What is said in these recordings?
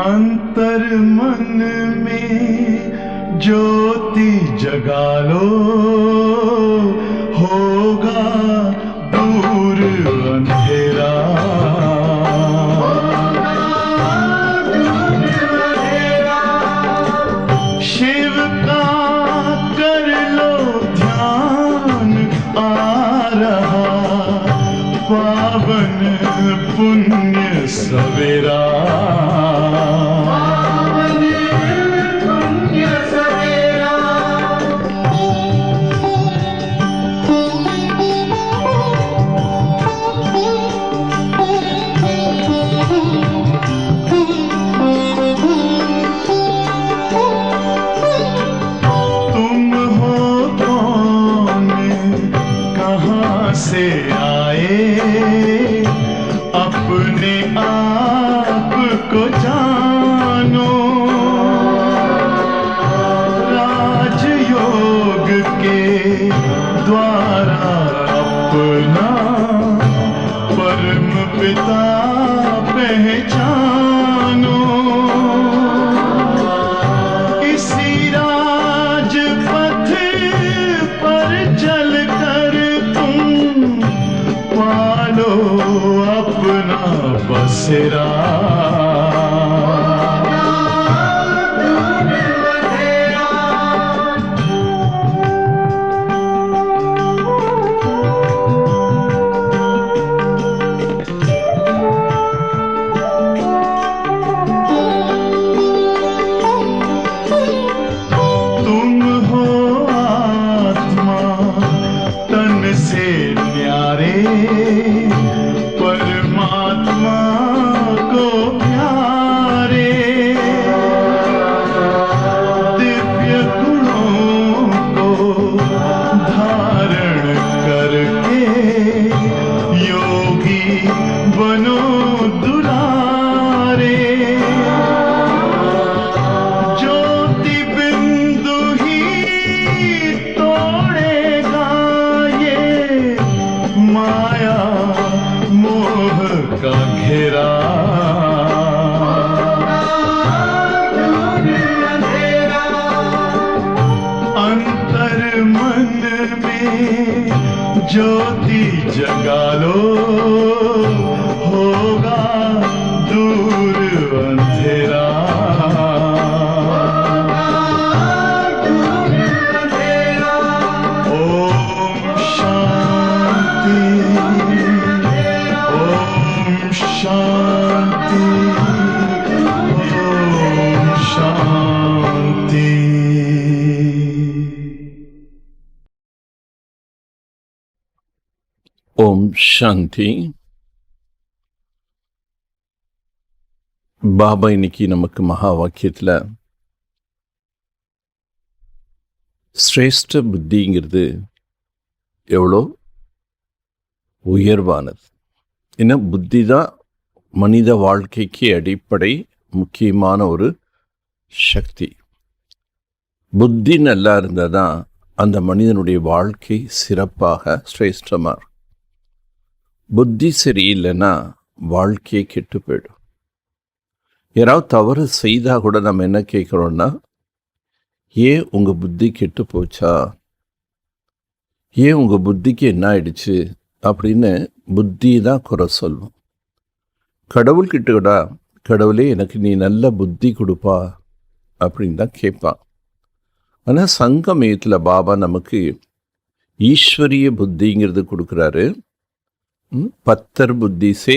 अंतर मन में ज्योति जगा लो, होगा दूर अंधेरा। शिव का कर लो ध्यान, आ रहा पावन पुण्य सवेरा। से आए अपने आप को जानो, राजयोग के द्वारा अपना परम पिता पहचानो। इसी राजपथ पर चलकर पालो अपना बसेरा। तुम हो आत्मा तन से न्यारे, परमात्मा को प्यारे। दिव्य गुणों को धारण करके योगी बनो दुलारे। ज्योति बिंदु ही तोड़ेगा ये माया मोह का घेरा। अंतर मन में ज्योति जगा लो, होगा दूर अंधेरा। ओम शांति, ओम शांति, ओम शांति। ஓம் சாந்தி. பாபா இன்னைக்கு நமக்கு மகா வாக்கியத்தில் சிரேஷ்ட புத்திங்கிறது எவ்வளோ உயர்வானது. ஏன்னா புத்தி தான் மனித வாழ்க்கைக்கு அடிப்படை முக்கியமான ஒரு சக்தி. புத்தி நல்லா இருந்தால் தான் அந்த மனிதனுடைய வாழ்க்கை சிறப்பாக சிரேஷ்டமாக இருக்கும். புத்தி சரியில்லைன்னா வாழ்க்கையை கெட்டு போயிடும். யாராவது தவறு செய்தால் கூட நம்ம என்ன கேட்குறோன்னா, ஏன் உங்கள் புத்தி கெட்டு போச்சா, ஏன் உங்கள் புத்திக்கு என்ன ஆயிடுச்சு அப்படின்னு புத்தி தான் குறை சொல்வோம். கடவுள்கிட்ட கூட கடவுளே எனக்கு நீ நல்ல புத்தி கொடுப்பா அப்படின்னு தான் கேட்பான். ஆனால் சங்கமயத்தில் பாபா நமக்கு ஈஸ்வரிய புத்திங்கிறது கொடுக்குறாரு. பத்தர் புத்தி சே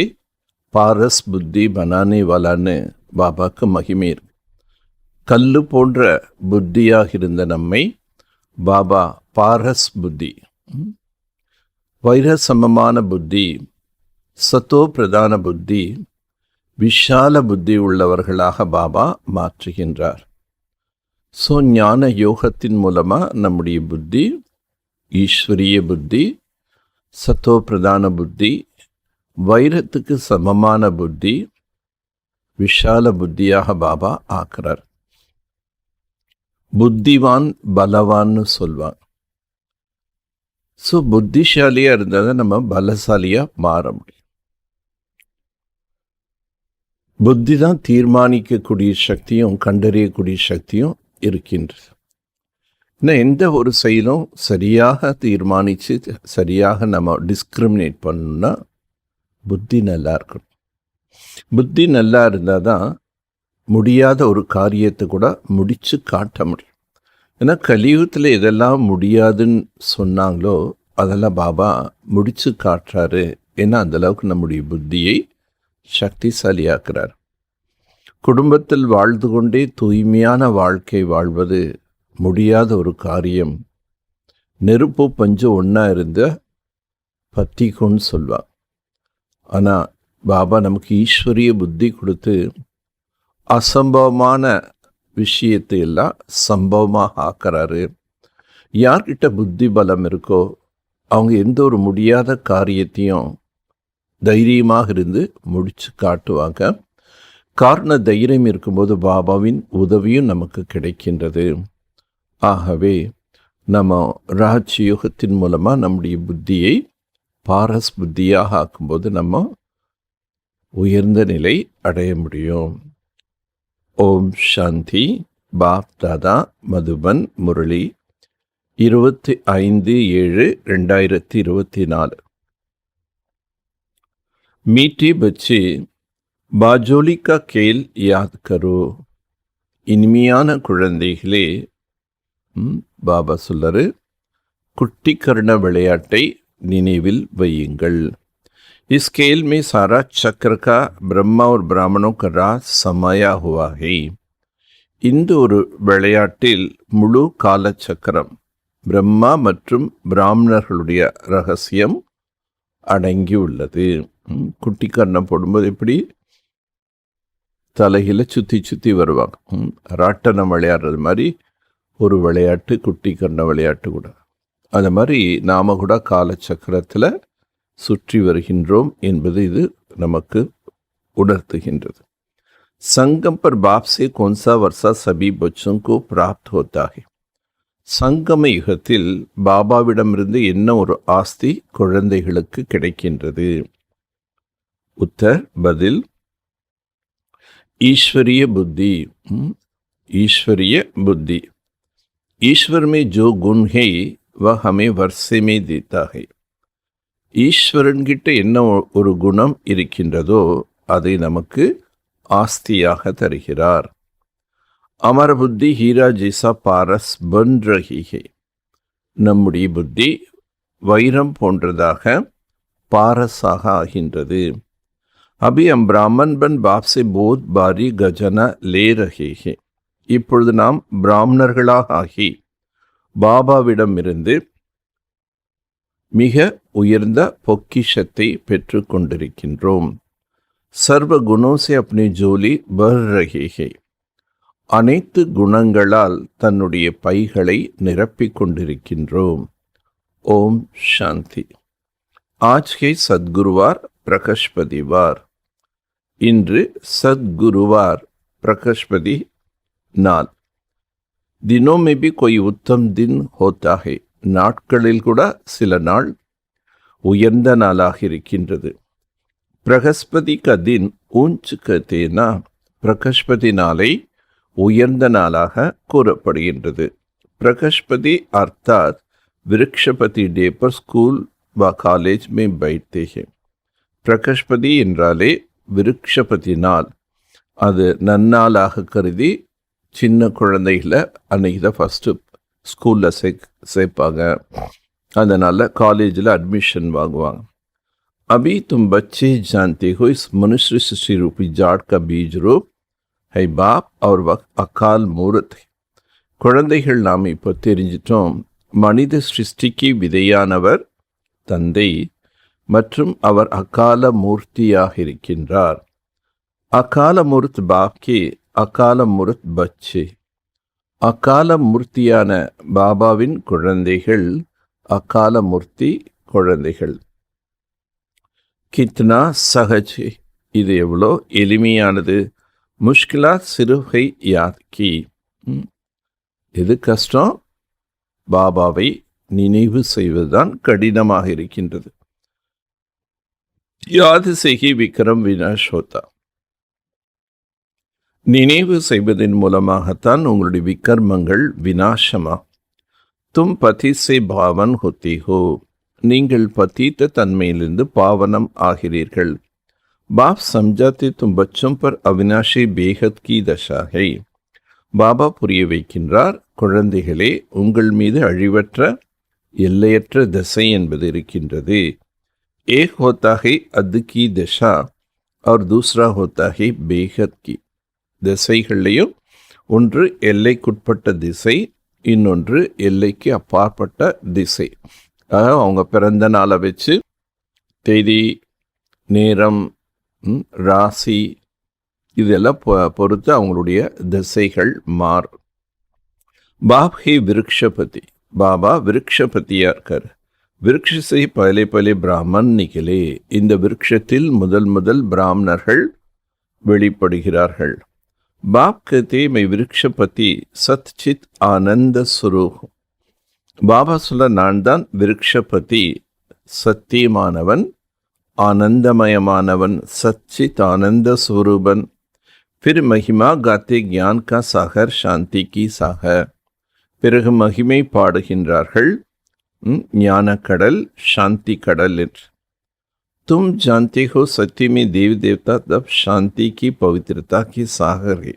பாரஸ் புத்தி பனானே வாலான்னு பாபாவுக்கு மகிமை இருக்கு. கல் போன்ற புத்தியாக இருந்த நம்மை பாபா பாரஸ் புத்தி, வைர சமமான புத்தி, சத்தோ பிரதான புத்தி, விஷால புத்தி உள்ளவர்களாக பாபா மாற்றுகின்றார். ஸோ ஞான யோகத்தின் மூலமாக நம்முடைய புத்தி ஈஸ்வரிய புத்தி, சத்தோ பிரதான புத்தி, வைரத்துக்கு சமமான புத்தி, விஷால புத்தியாக பாபா ஆக்குறார். புத்திவான் பலவான்னு சொல்வாங்க. ஸோ புத்திசாலியாக இருந்தால் தான் நம்ம பலசாலியாக மாற முடியும். புத்தி தான் தீர்மானிக்கக்கூடிய சக்தியும் கண்டறியக்கூடிய சக்தியும் இருக்கின்றது. இன்னும் எந்த ஒரு செயலும் சரியாக தீர்மானித்து சரியாக நம்ம டிஸ்கிரிமினேட் பண்ணணும்னா புத்தி நல்லா இருக்கணும். புத்தி நல்லா இருந்தால் தான் முடியாத ஒரு காரியத்தை கூட முடித்து காட்ட முடியும். ஏன்னா கலியுகத்தில் எதெல்லாம் முடியாதுன்னு சொன்னாங்களோ அதெல்லாம் பாபா முடித்து காட்டுறாரு. ஏன்னா அந்தளவுக்கு நம்முடைய புத்தியை சக்திசாலியாக்குறார். குடும்பத்தில் வாழ்ந்து கொண்டே தூய்மையான வாழ்க்கை வாழ்வது முடியாத ஒரு காரியம். நெருப்பு பஞ்சு ஒன்றா இருந்த பத்திக்குன்னு சொல்வாங்க. ஆனால் பாபா நமக்கு ஈஸ்வரிய புத்தி கொடுத்து அசம்பவமான விஷயத்தை எல்லாம் சம்பவமாக ஆக்கிறாரு. யார்கிட்ட புத்தி பலம் இருக்கோ அவங்க எந்த ஒரு முடியாத காரியத்தையும் தைரியமாக இருந்து முடித்து காட்டுவாங்க. காரண தைரியம் இருக்கும்போது பாபாவின் உதவியும் நமக்கு கிடைக்கின்றது. ஆகவே நம்ம ராஜ்யோகத்தின் மூலமாக நம்முடைய புத்தியை பாரஸ் புத்தியாக ஆக்கும்போது நம்ம உயர்ந்த நிலை அடைய முடியும். ஓம் சாந்தி. பாப் தாதா மதுபன் முரளி 25/7/2024. मीठे बच्चे बाजोली का खेल याद करो. இனிமையான குழந்தைகளே, பாபா சொல்லரு, குட்டிக்கர்ண விளையாட்டை நினைவில் வையுங்கள். इस खेल में सारा चक्र का ब्रह्मा और ब्राह्मणों का राज समाया हुआ है. இந்த ஒரு விளையாட்டில் முழு காலச்சக்கரம் பிரம்மா மற்றும் பிராமணர்களுடைய ரகசியம் அடங்கியுள்ளது. குட்டிக்கர்ணம் போடும்போது எப்படி தலையில சுற்றி சுற்றி வருவாங்க. ராட்டனம் விளையாடுறது மாதிரி ஒரு விளையாட்டு குட்டிக்கர்ண விளையாட்டு கூட. அது மாதிரி நாம கூட காலச்சக்கரத்தில் சுற்றி வருகின்றோம் என்பது இது நமக்கு உணர்த்துகின்றது. संगम पर बाप से कौन सा वर्षा सभी बच्चों को प्राप्त होता है. சங்கம யுகத்தில் பாபாவிடமிருந்து என்ன ஒரு ஆஸ்தி குழந்தைகளுக்கு கிடைக்கின்றது? உத்தர் பதில் ईश्वरीय बुद्धि. ईश्वरीय बुद्धि. ईश्वर में जो गुण है वह हमें वर्षे में देता है. ஈஸ்வரன் கிட்ட என்ன ஒரு குணம் இருக்கின்றதோ அதை நமக்கு ஆஸ்தியாக தருகிறார். அமர புத்தி ஹீரா ஜெய்சா பாரஸ் பன் ரஹி ஹை. நம்முடைய புத்தி வைரம் போன்றதாக பாரஸாக ஆகின்றது. அபி ஹம் பிராமன் பன் பாப் சே போத் பாரி கஜனா லே ரஹே ஹே. இப்பொழுது நாம் பிராமணர்களாக ஆகி பாபாவிடமிருந்து மிக உயர்ந்த பொக்கிஷத்தை பெற்று கொண்டிருக்கின்றோம். சர்வ குணோசே அப்னி ஜோலி பர் ரஹே ஹே. அனைத்து குணங்களால் தன்னுடைய பைகளை நிரப்பிக் கொண்டிருக்கின்றோம். ஓம் சாந்தி. ஆஜ் கே சத்குருவார் பிரகஸ்பதிவார். இன்று சத்குருவார் பிரகஸ்பதி நாள். தினோ மே பி கோய் உத்தம் தின் ஹோத்தா ஹை. நாட்களில் கூட சில நாள் உயர்ந்த நாளாக இருக்கின்றது. பிரகஸ்பதி க தின் ஊஞ்ச் கதேனா. பிரகஸ்பதி நாளை உயர்ந்த நாளாக கூறப்படுகின்றது. பிரகஸ்பதி அர்த்தாத் விருக்ஷபதி டே பர் ஸ்கூல் வ காலேஜ் மே பைட்தே ஹே. பிரகஸ்பதி என்றாலே விருக்ஷபதி நாள். அது நன்னாளாக கருதி சின்ன குழந்தைகளை அன்னைக்கு தான் ஃபஸ்ட்டு ஸ்கூலில் சேர்ப்பாங்க. அதனால் காலேஜில் அட்மிஷன் வாங்குவாங்க. अभी तुम बच्चे जानते हो इस मनुष्य सृष्टि रूपी जाड़ का बीज रूप है बाप और वक्त अकाल मूर्त है. குழந்தைகள் நாம் இப்போ தெரிஞ்சிட்டோம். மனித சிருஷ்டிக்கு விதையானவர் தந்தை மற்றும் அவர் அகால மூர்த்தியாக இருக்கின்றார். அகால மூர்த் பாப்கே அகால மூர்த் பச்சே. அகால மூர்த்தியான பாபாவின் குழந்தைகள் அகால மூர்த்தி குழந்தைகள். கித்னா சஹஜ். இது எவ்வளோ எளிமையானது. முஷ்கிலாத் சிறுகை யாத் கி. எது கஷ்டம்? பாபாவை நினைவு செய்வதுதான் கடினமாக இருக்கின்றது. யாத் செகி விக்ரம் வினாஷ் ஹோத்தா. நினைவு செய்வதன் மூலமாகத்தான் உங்களுடைய விக்கர்மங்கள் விநாசமா. தும் பதி சே பாவன் ஹோத்தி ஹோ, நீங்கள் பதீத்த தன்மையிலிருந்து பாவனம் ஆகிறீர்கள். பாப் சம்ஜாते तुम बच्चों पर अविनाशी बेहद की दशा है. பாபா புரிய வைக்கின்றார், குழந்தைகளே, உங்கள் மீது அழிவற்ற எல்லையற்ற தசை என்பது இருக்கின்றது. एक होता है अद की दशा और दूसरा होता है बेहद की. திசைகள்லையும் ஒன்று எல்லைக்குட்பட்ட திசை, இன்னொன்று எல்லைக்கு அப்பாற்பட்ட திசை. அவங்க பிறந்த நாளை வச்சு தேதி, நேரம், ராசி இதெல்லாம் பொறுத்து அவங்களுடைய திசைகள் மாறும். பாப் ஹி விருக்ஷபதி, பாபா விருக்ஷபதியா இருக்கார். விருக்ஷை பலே பலே பிராமன் நிகழே, இந்த விருட்சத்தில் முதல் பிராமணர்கள் வெளிப்படுகிறார்கள். பாப் கதே மை விருக்ஷபதி சத்சித் ஆனந்த சுரூப். பாபா சொல்ல, நான் தான் விருக்ஷபதி, சத்தியமானவன், ஆனந்தமயமானவன், சச்சித் ஆனந்த ஸ்வரூபன். फिर महिमा गाते ज्ञान का सागर शांति की सागर. பிறகு மகிமை பாடுகின்றார்கள், ஞான கடல், சாந்தி கடல் என்று. तुम जानते हो सत्य में देवी देवता तब शांति की पवित्रता की सागर है.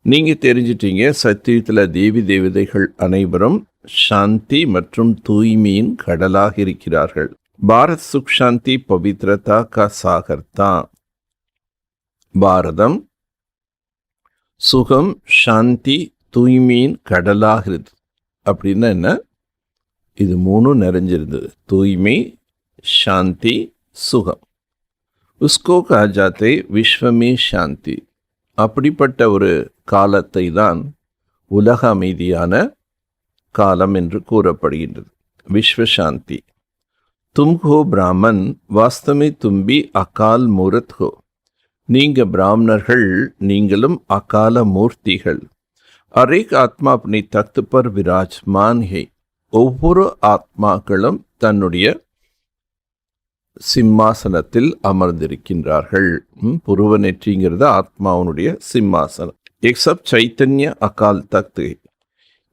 நீங்க தெரிஞ்சிட்டீங்க, சத்தியத்தில் தேவி தேவதைகள் அனைவரும் சாந்தி மற்றும் தூய்மையின் கடலாக இருக்கிறார்கள். பாரத் சுக் சாந்தி பவித்ரதா கா சாகர் தான். பாரதம் சுகம், சாந்தி, தூய்மையின் கடலாக இருக்குது. அப்படின்னா என்ன? இது மூணும் நிறைஞ்சிருந்தது, தூய்மை, சாந்தி, சுகம். உஸ்கோ கஹா ஜாத்தே விஸ்வமே சாந்தி. அப்படிப்பட்ட ஒரு காலத்தை தான் உலக அமைதியான காலம் என்று கூறப்படுகின்றது, விஸ்வசாந்தி. तुम हो ब्राह्मण, वास्तव में तुम भी अकाल मूर्त हो. நீங்க பிராமணர்கள், நீங்களும் அகால மூர்த்திகள். அநேக ஆத்மா अपनी तख्त पर विराजमान है. ஒவ்வொரு ஆத்மாக்களும் தன்னுடைய சிம்மாசனத்தில் அமர்ந்திருக்கின்றார்கள். புருவ நெற்றிங்கிறது ஆத்மாவுடைய சிம்மாசனம். एक सब चैतन्य अकाल तख्त है.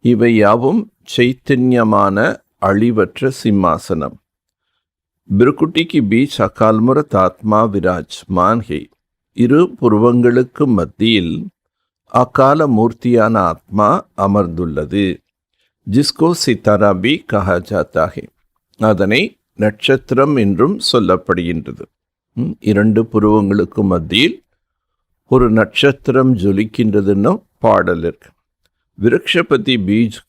இவை யாவும் சைத்தன்யமான அழிவற்ற சிம்மாசனம். பிருக்குட்டி கி பீச் அகால்முரத் ஆத்மா விராஜ்மான் ஹே. இரு புருவங்களுக்கு மத்தியில் அகால மூர்த்தியான ஆத்மா அமர்ந்துள்ளது. ஜிஸ்கோ சித்தாரா பி கஹா ஜாத்தா ஹே. அதனை நட்சத்திரம் என்றும் சொல்லப்படுகின்றது. இரண்டு புருவங்களுக்கு மத்தியில் ஒரு நட்சத்திரம் ஜொலிக்கின்றதுன்னு பாடல் இருக்கு. விருக்ஷபதி பீஜ்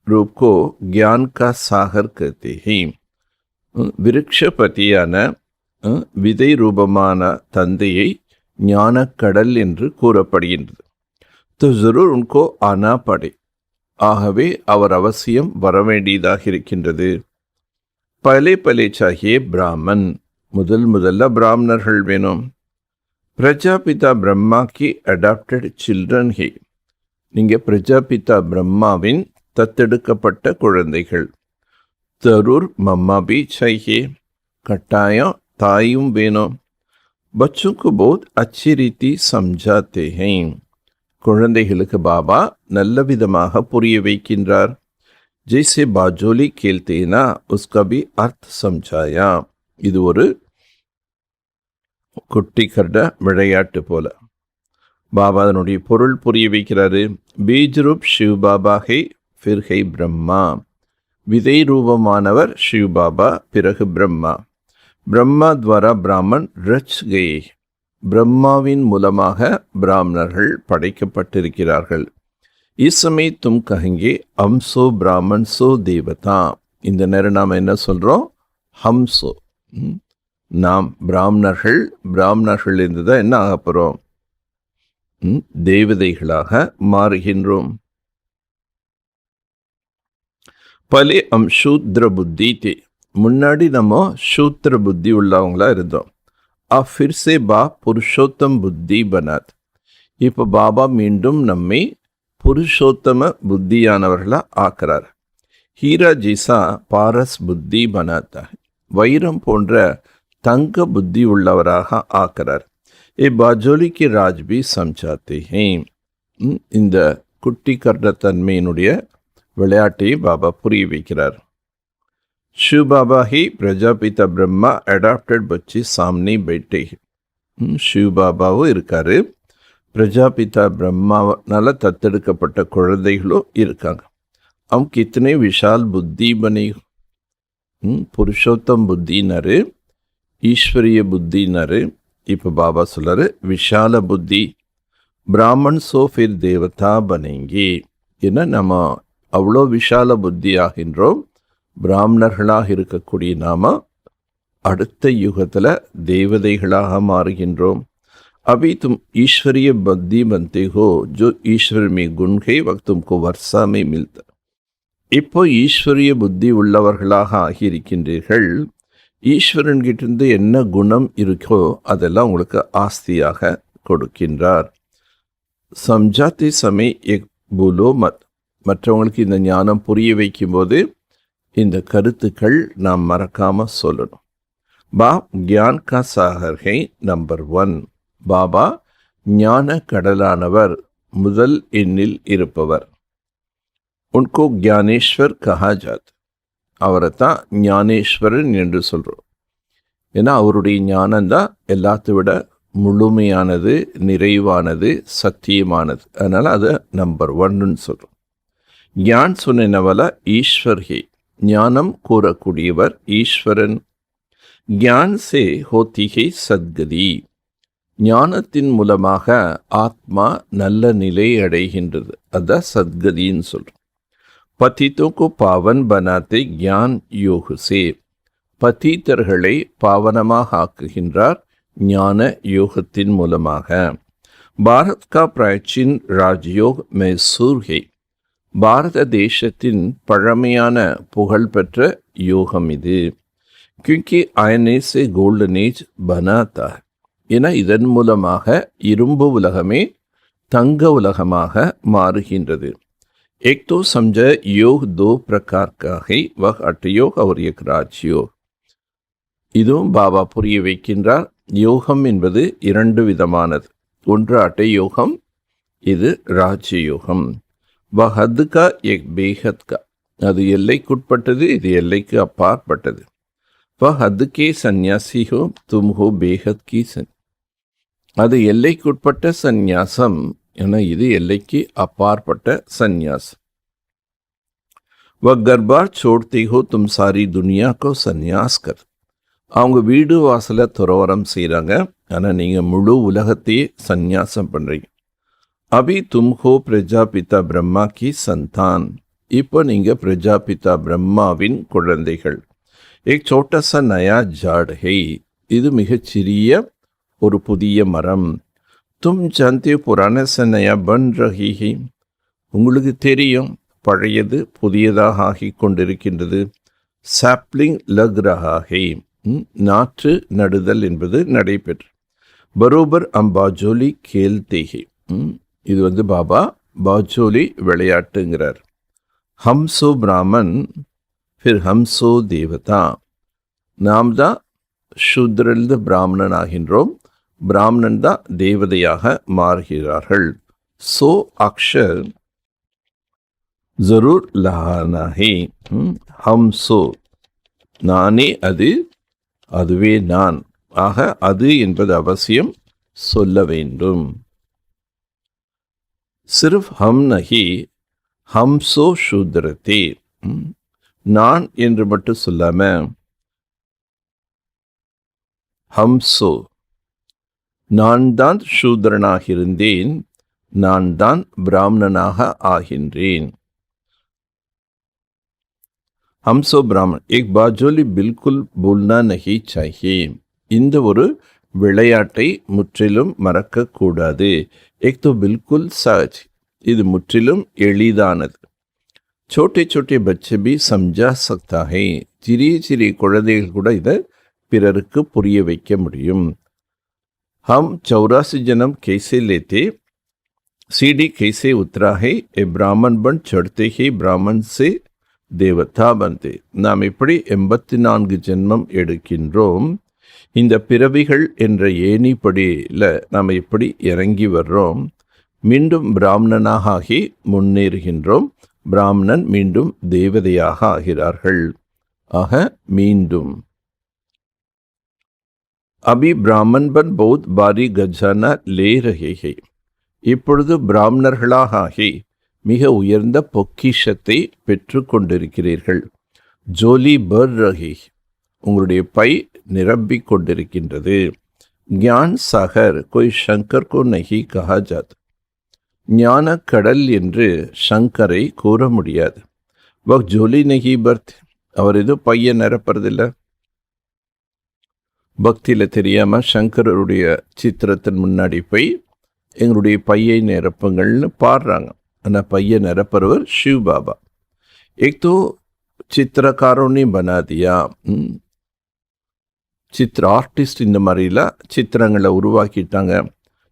ரூப் கோ ज्ञान का सागर कहते हैं. விருக்ஷபதியான விதை ரூபமான தந்தையை ஞானக்கடல் என்று கூறப்படுகின்றது. तो जरूर उनको आना पड़े. ஆகவே அவர் அவசியம் வரவேண்டியதாக இருக்கின்றது. பலே பலே சாஹியே பிராமன். முதல்ல பிராமணர்கள் வேணும். பிரஜாபிதா பிரம்மா கி அடாப்டட் சில்ட்ரன் ஹே. நீங்க பிரஜாபிதா பிரம்மாவின் தத்தெடுக்கப்பட்ட குழந்தைகள். जरूर मम्मा भी चाहिए. கட்டாயம் தாயும் வேணும். बच्चों को बहुत अच्छी रीति समझाते हैं. குழந்தைகளுக்கு பாபா நல்ல விதமாக புரிய வைக்கின்றார். जैसे बाजोली खेलते ना उसका भी अर्थ समझाया. இது ஒரு குட்டி கர்ட விளையாட்டு போல பாபா அதனுடைய பொருள் புரிய வைக்கிறாரு. பீஜ் ரூப் சிவ் பாபா ஹை, ஃபிர் ஹை பிரம்மா. விதை ரூபமானவர் சிவ் பாபா, பிறகு பிரம்மா. பிரம்மா துவாரா பிராமன் ரச் கயே. பிரம்மாவின் மூலமாக பிராமணர்கள் படைக்கப்பட்டிருக்கிறார்கள். இசமே தும் கஹெங்கே ஹம்சோ பிராமன் சோ தேவதா. இந்த நேரம் நாம் என்ன சொல்கிறோம்? ஹம்சோ, நாம் பிராமணர்கள். பிராமணர்கள் இருந்து தான் என்ன ஆக போகிறோம்? தேவதைகளாக மாறுகின்றோம். பலே சூத்ர புத்தி தே. முன்னாடி நம்ம சூத்ர புத்தி உள்ளவங்களா இருந்தோம். ஃபிர் சே பா புருஷோத்தம் புத்தி பனாத். இப்போ பாபா மீண்டும் நம்மை புருஷோத்தம புத்தியானவர்களா ஆக்கிறார். ஹீரா ஜீசா பாரஸ் புத்தி பனாத்தா. வைரம் போன்ற தங்க புத்தி உள்ளவராக ஆக்கிறார். ये बाजोली की राज भी समझाते हैं. இந்த குட்டி கர்ண தன்மையினுடைய விளையாட்டை பாபா புரிய வைக்கிறார். शिव बाबा ही प्रजापिता ब्रह्मा अडॉप्टेड बच्चे सामने बैठे. शिव பாபாவும் இருக்காரு, பிரஜாபிதா பிரம்மாவனால தத்தெடுக்கப்பட்ட குழந்தைகளும் இருக்காங்க. அவங்க கித்தனை விஷால் புத்தி பனி. புருஷோத்தம் புத்தினாரு, ஈஸ்வரிய புத்தினாரு. இப்போ பாபா சொல்றாரு விஷால புத்தி. பிராமன் சோ ஃபிர் தேவதா பனேங்கி. ஏன்னா நம்ம அவ்வளோ விஷால புத்தி ஆகின்றோம். பிராமணர்களாக இருக்கக்கூடிய நாம அடுத்த யுகத்தில் தேவதைகளாக மாறுகின்றோம். अभी तुम ईश्वरीय बुद्धि बनते हो जो ईश्वर में गुण है वक्त तुमको वर्षा में मिलता. இப்போ ஈஸ்வரிய புத்தி உள்ளவர்களாக ஆகியிருக்கின்றீர்கள். ஈஸ்வரன் கிட்டிருந்து என்ன குணம் இருக்கோ அதெல்லாம் உங்களுக்கு ஆஸ்தியாக கொடுக்கின்றார். சம்ஜாத்தி சமய எக் பூலோ மத். மற்றவங்களுக்கு இந்த ஞானம் புரிய வைக்கும்போது இந்த கருத்துக்கள் நாம் மறக்காம சொல்லணும். பாப் கியான் கா சாகர் ஹை நம்பர் 1. பாபா ஞான கடலானவர், முதல் எண்ணில் இருப்பவர். உன்கோ ஞானேஸ்வர் கஹாஜாத். அவரை தான் ஞானேஸ்வரன் என்று சொல்கிறோம். ஏன்னா அவருடைய ஞானம்தான் எல்லாத்தை விட முழுமையானது, நிறைவானது, சத்தியமானது. அதனால் அதை நம்பர் 1ன்னு சொல்கிறோம். ஞான் சொன்னவல ஈஸ்வர் ஹே. ஞானம் கூறக்கூடியவர் ஈஸ்வரன். ஞான் சே ஹோத்தி ஹே சத்கதி. ஞானத்தின் மூலமாக ஆத்மா நல்ல நிலை அடைகின்றது. அதான் சத்கதின்னு சொல்கிறோம். பத்தித்தோக்கு பாவன் பனாத்தே ஞான் யோக சே. பத்தீத்தர்களை பாவனமாக ஆக்குகின்றார் ஞான யோகத்தின் மூலமாக. பாரத் கா பிராச்சீன் ராஜயோக் மைசூர் ஹே. பாரத தேசத்தின் பழமையான புகழ்பெற்ற யோகம் இது. क्योंकि आयने से गोल्डन एज बनाता है. ஏன்னா இதன் மூலமாக இரும்பு உலகமே தங்க உலகமாக மாறுகின்றது. एक तो समझा योग 2 प्रकार का है, वह अटयोग और एक राजयोग. இதுவும் பாபா புரிய வைக்கின்றார். யோகம் என்பது 2 விதமானது. ஒன்று அட்டயோகம், இது ராஜயோகம். वह हद का एक बेहद का. அது எல்லைக்குட்பட்டது, இது எல்லைக்கு அப்பாற்பட்டது. वह हद के सन्यासी हो, तुम हो बेहद की அது எல்லைக்குட்பட்ட சந்நியாசம் என, இது எல்லைக்கு அப்பாற்பட்ட சந்நியாசம். वह घर बार छोड़ते हो, तुम सारी दुनिया को सन्यास कर. அவங்க வீடு வாசலை துறவரம் செய்கிறாங்க, ஆனால் நீங்கள் முழு உலகத்தையே சந்நியாசம் பண்ணுறீங்க. अभी तुम हो प्रजापिता ब्रह्मा की संतान. இப்போ நீங்கள் பிரஜாபிதா பிரம்மாவின் குழந்தைகள். एक छोटा सा नया झाड़ है. இது மிகச்சிறிய ஒரு புதிய மரம். तुम जानते हो पुराने से नया बन रही है. உங்களுக்கு தெரியும் பழையது புதியதாக ஆகிக் கொண்டிருக்கின்றது. சாப்ளிங் லக் ரஹா ஹே. நாற்று நடுதல் என்பது நடைபெற்று. பரோபர் அம்பாஜோலி கேல்தே ஹே. இது பாபா பாஜோலி விளையாட்டுங்கிறார். ஹம்சோ பிராமன் फिर हमसो देवता. நாம் தான் சூத்ரிலிருந்து பிராமணன் ஆகின்றோம், பிராமணன் தான் தேவதையாக மாறுகிறார்கள். சோ அக்ஷர் ஜரூர் லஹானா ஹே. ஹம்சோ நானே அது, அதுவே நான். ஆக அது என்பது அவசியம் சொல்ல வேண்டும். சிர்ஃப் ஹம் நஹி ஹம்சோ சூத்ரதே. நான் என்று மட்டும் சொல்லாம ஹம்சோ, நான் தான் சூத்ரனாக இருந்தேன், நான் தான் பிராமணனாக ஆகின்றேன். ஹம்சோ பிராமணன். एक बाजोली बिल्कुल बोलना नहीं चाहिए. இந்த ஒரு விளையாட்டை முற்றிலும் மறக்கக்கூடாது. एक तो बिल्कुल सहज. இது முற்றிலும் எளிதானது. छोटे छोटे बच्चे भी समझा सकता है. சிறிய சிறிய குழந்தைகள் கூட இதை பிறருக்கு புரிய வைக்க முடியும். हम 84 जन्म कैसे लेते, सीढ़ी कैसे उतरा है, ए ब्राह्मण बन चढ़ते ही ब्राह्मण से தேவதா பந்தே. நாம் எப்படி 84 ஜென்மம் எடுக்கின்றோம், இந்த பிறவிகள் என்ற ஏணிப்படியில் நாம் எப்படி இறங்கி வர்றோம், மீண்டும் பிராமணனாக ஆகி முன்னேறுகின்றோம். பிராமணன் மீண்டும் தேவதையாக ஆகிறார்கள். ஆக மீண்டும் அபி பிராமன் பன் பௌத் பாரி கஜானா லே ரஹே. இப்பொழுது பிராமணர்களாக ஆகி மிக உயர்ந்த பொக்கிஷத்தை பெற்று கொண்டிருக்கிறீர்கள். ஜோலி பர் ரஹே, உங்களுடைய பை நிரம்பிக் கொண்டிருக்கின்றது. ஞான் சாகர் கோய் சங்கர் கோ நஹி கஹா ஜாத். ஞான கடல் என்று சங்கரை கூற முடியாது. வக் ஜோலி நஹி பர்த், அவர் எதுவும் பையை நிரப்புறதில்லை. பக்தியில் தெரியாமல் சங்கருடைய சித்திரத்தின் முன்னாடி போய் எங்களுடைய பையை நிரப்புங்கள்னு பாடுறாங்க. ஆனால் பையை நிரப்புறவர் शिव बाबा. एक तो चित्रकारों ने बना दिया, சித்திர ஆர்டிஸ்ட் இந்த மாதிரிலாம் சித்திரங்களை உருவாக்கிட்டாங்க.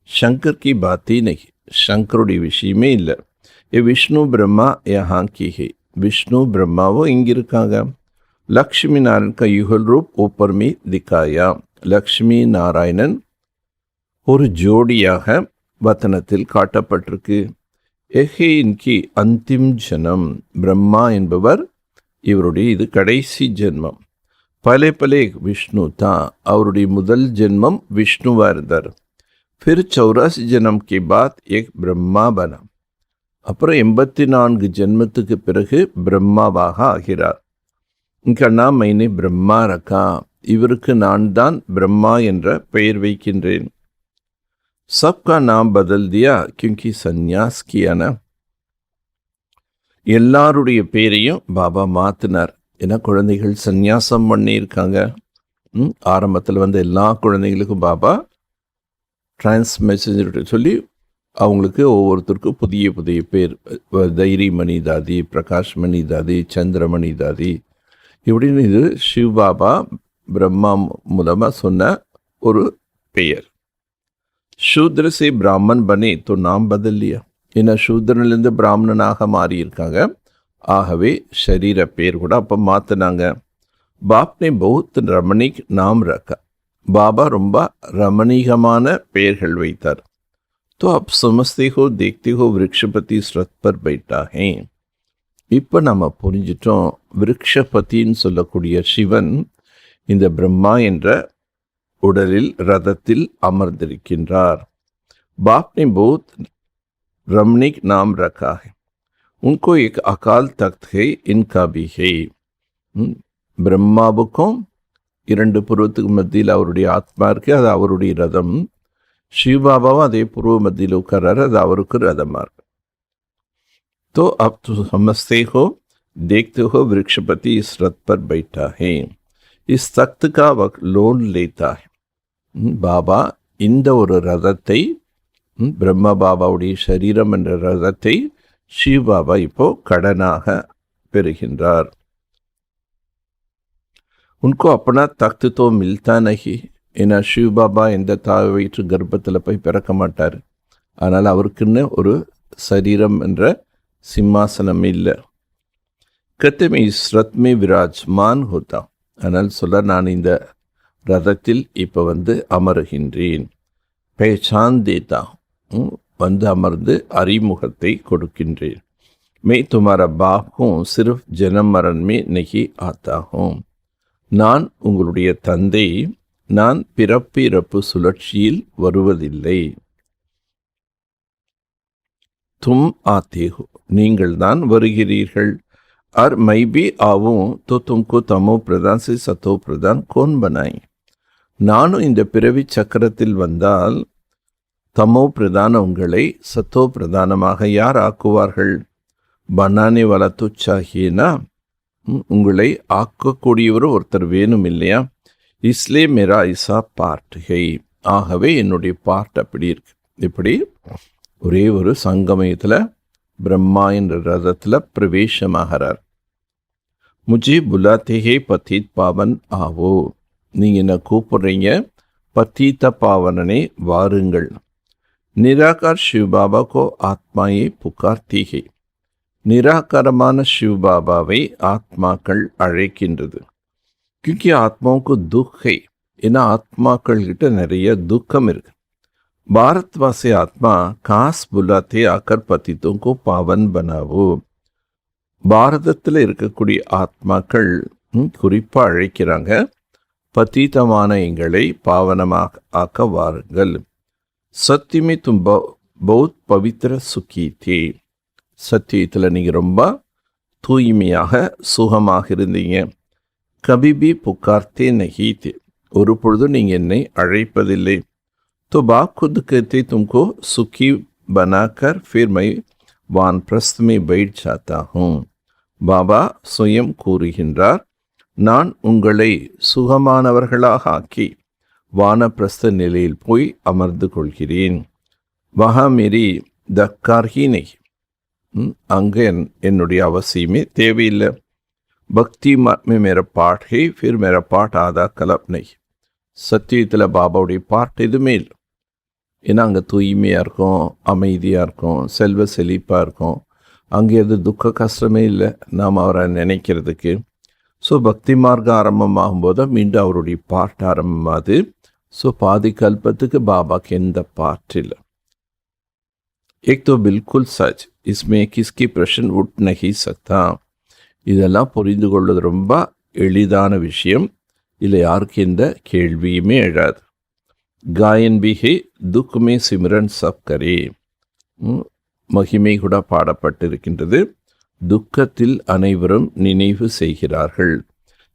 சங்கர் கி பாத்தி நஹி, சங்கருடைய விஷயமே இல்லை. ஏ விஷ்ணு பிரம்மா யஹாं की है, விஷ்ணு பிரம்மாவும் இங்கே இருக்காங்க. லக்ஷ்மி நாராயண் का युगल रूप ऊपर में दिखाया. லக்ஷ்மி நாராயணன் ஒரு ஜோடியாக வதனத்தில் காட்டப்பட்டிருக்கு. எஹே இன்கி அந்திம் ஜனம், பிரம்மா என்பவர் இவருடைய இது கடைசி ஜென்மம். பலே பலே விஷ்ணு தான், அவருடைய முதல் ஜென்மம் விஷ்ணுவாக இருந்தார். फिर 84 ஜனம் கே பாத் எக் பிரம்மா பனா. அப்புறம் 84 ஜென்மத்துக்கு பிறகு பிரம்மாவாக ஆகிறார். இன்கா நாம் மைனே பிரம்மா ரக்கா, இவருக்கு நான் தான் பிரம்மா என்ற பெயர் வைக்கின்றேன். सबका नाम बदल दिया क्योंकि सन्यास किया ना. எல்லாருடைய பேரையும் பாபா மாற்றினார். ஏன்னா குழந்தைகள் சந்நியாசம் பண்ணியிருக்காங்க. ஆரம்பத்தில் வந்து எல்லா குழந்தைகளுக்கும் பாபா மெசேஜர் சொல்லி அவங்களுக்கு ஒவ்வொருத்தருக்கும் புதிய புதிய பேர், தைரியமணி தாதி, பிரகாஷ்மணி தாதி, சந்திரமணி தாதி, இப்படின்னு இது சிவ் பாபா பிரம்மா மூலமாக சொன்ன ஒரு பெயர். शूद्र से ब्राह्मण बने तो नाम बदल लिया. ஏன்னா சூத்ரனிலிருந்து பிராமணனாக மாறியிருக்காங்க. ஆகவே ஷரீர பேர் கூட அப்போ மாற்றினாங்க. பாப்னே பௌத் ரமணிக் நாம் ரக்கா, பாபா ரொம்ப ரமணீகமான பெயர்கள் வைத்தார். तो आप समझते हो देखते हो விருக்ஷபதி ஸ்ரத் பர் பைட்டா ஹே. இப்போ நம்ம புரிஞ்சிட்டோம், விருக்ஷபதின்னு சொல்லக்கூடிய சிவன் இந்த பிரம்மா என்ற உடலில் ரதத்தில் அமர்ந்திருக்கின்றார். बाप ने बहुत रमणीक नाम रखा है. उनको एक अकाल तख्त है, इनका भी है. பிரம்மாவுக்கும் 2 புருவத்துக்கு மத்தியில் அவருடைய ஆத்மா இருக்கு, அது அவருடைய ரதம். சிவபாபாவும் அதே புருவ மத்தியில் உட்கார்றாரு, அது அவருக்கு ரதமாக இருக்கு. तो अब तो समझते हो देखते हो वृक्षपति इस रथ पर बैठा है. इस तख्त का वक्त लोन लेता है. பாபா இந்த ஒரு ரதத்தை, பிரம்ம பாபாவுடைய சரீரம் என்ற ரதத்தை சிவ் பாபா இப்போ கடனாக பெறுகின்றார். உनको अपना तख्त तो मिलता नहीं. ஏன்னா சிவ் பாபா எந்த தாய் வயிற்று கர்ப்பத்தில் போய் பிறக்க மாட்டார். ஆனால் அவருக்குன்னு ஒரு சரீரம் என்ற சிம்மாசனம் இல்லை. கத்தமே இஸ் ரத் மே விராஜ்மான் ஹோதா. ஆனால் சொல்ல, நான் இந்த ரதத்தில் இப்போ வந்து அமருகின்றேன். பேச்சான் தேதா, வந்து அமர்ந்து அறிமுகத்தை கொடுக்கின்றேன். மே துமாரா பாப் ஹூ, சிர்ஃப் ஜனம் மரண் மே நஹி ஆத்தா ஹூ. நான் உங்களுடைய தந்தை, நான் பிறப்பு இறப்பு சுழற்சியில் வருவதில்லை. தும் ஆத்தே ஹோ, நீங்கள் தான் வருகிறீர்கள். और मैं भी आऊँ तो तुमको तमो प्रधान से सतो प्रधान कौन बनाए. நானும் இந்த பிறவி சக்கரத்தில் வந்தால் தமோ பிரதான உங்களை சத்தோ பிரதானமாக யார் ஆக்குவார்கள்? பனானே வாலா தோ சாஹியேனா, உங்களை ஆக்கக்கூடியவரும் ஒருத்தர் வேணும் இல்லையா? இஸ்லே மேரா ஐசா பார்ட் ஹை, ஆகவே என்னுடைய பார்ட் அப்படி இருக்கு. இப்படி ஒரே ஒரு சங்கமயத்தில் பிரம்மா என்ற ரதத்தில் பிரவேசமாகிறார். முஜே புலாத்தே ஹே பதீத் பாவன் ஆவோ, நீங்கள் என்ன கூப்பிடுறீங்க, பத்தீத்த பாவனனே வாருங்கள். நிராகார் சிவ் பாபா கோ ஆத்மாயே புகார்த்தி ஹே, நிராகாரமான சிவ் பாபாவை ஆத்மாக்கள் அழைக்கின்றது. क्योंकि आत्माओं को दुख है, ஏன்னா ஆத்மாக்கள் கிட்ட நிறைய துக்கம் இருக்கு. பாரத்வாசி ஆத்மா காஸ் புலாத்தே ஆக்கர் பதித்தோங்கோ பாவன் பனாவோ. பாரதத்தில் இருக்கக்கூடிய ஆத்மாக்கள் குறிப்பாக அழைக்கிறாங்க, பதீதமான எங்களை பாவனமாக ஆக்க வாருங்கள். சத்தியமே தும் பௌத் பவித்திர சுக்கி தே. சத்தியத்தில் நீங்கள் ரொம்ப தூய்மையாக சுகமாக இருந்தீங்க. கபிபி புகார்த்தே நகீத்தே. ஒரு பொழுதும் நீங்கள் என்னை அழைப்பதில்லை. तो बाप खुद कहते तुमको सुखी बनाकर फिर मैं वानप्रस्थ में बैठ जाता हूँ. பாபா சுயம் கூறுகின்றார், நான் உங்களை சுகமானவர்களாக ஆக்கி வானப்பிரஸ்த நிலையில் போய் அமர்ந்து கொள்கிறேன். வஹா மேரி தக்கார் ஹி நஹி. அங்கே என்னுடைய அவசியமே தேவையில்லை. பக்தி में मेरा पाठ है, फिर मेरा पाठ आधा कल्प नहीं. சத்தியத்தில் பாபாவுடைய பாட்டு எதுவுமே இல்லை. ஏன்னா அங்கே தூய்மையாக இருக்கும், அமைதியாக இருக்கும், செல்வ செழிப்பாக இருக்கும். அங்கே எது துக்க கஷ்டமே இல்லை நாம் அவரை நினைக்கிறதுக்கு. ஸோ பக்தி மார்க்கம் ஆரம்பமாகும்போது மீண்டும் அவருடைய பாட்டு ஆரம்பமாகுது. ஸோ பாதி கல்பத்துக்கு பாபாக்கு எந்த பாட்டு இல்லை. एक तो बिल्कुल सच, इसमें किसकी प्रश्न उठ नहीं सकता. இதெல்லாம் புரிந்து கொள்வது ரொம்ப எளிதான விஷயம். இல்லை யாருக்கு எந்த கேள்வியுமே எழாது. காயன் பிஹே துக்குமே சிம்ரன் சப் கரே. மகிமை கூட பாடப்பட்டிருக்கின்றது. துக்கத்தில் அனைவரும் நினைவு செய்கிறார்கள்.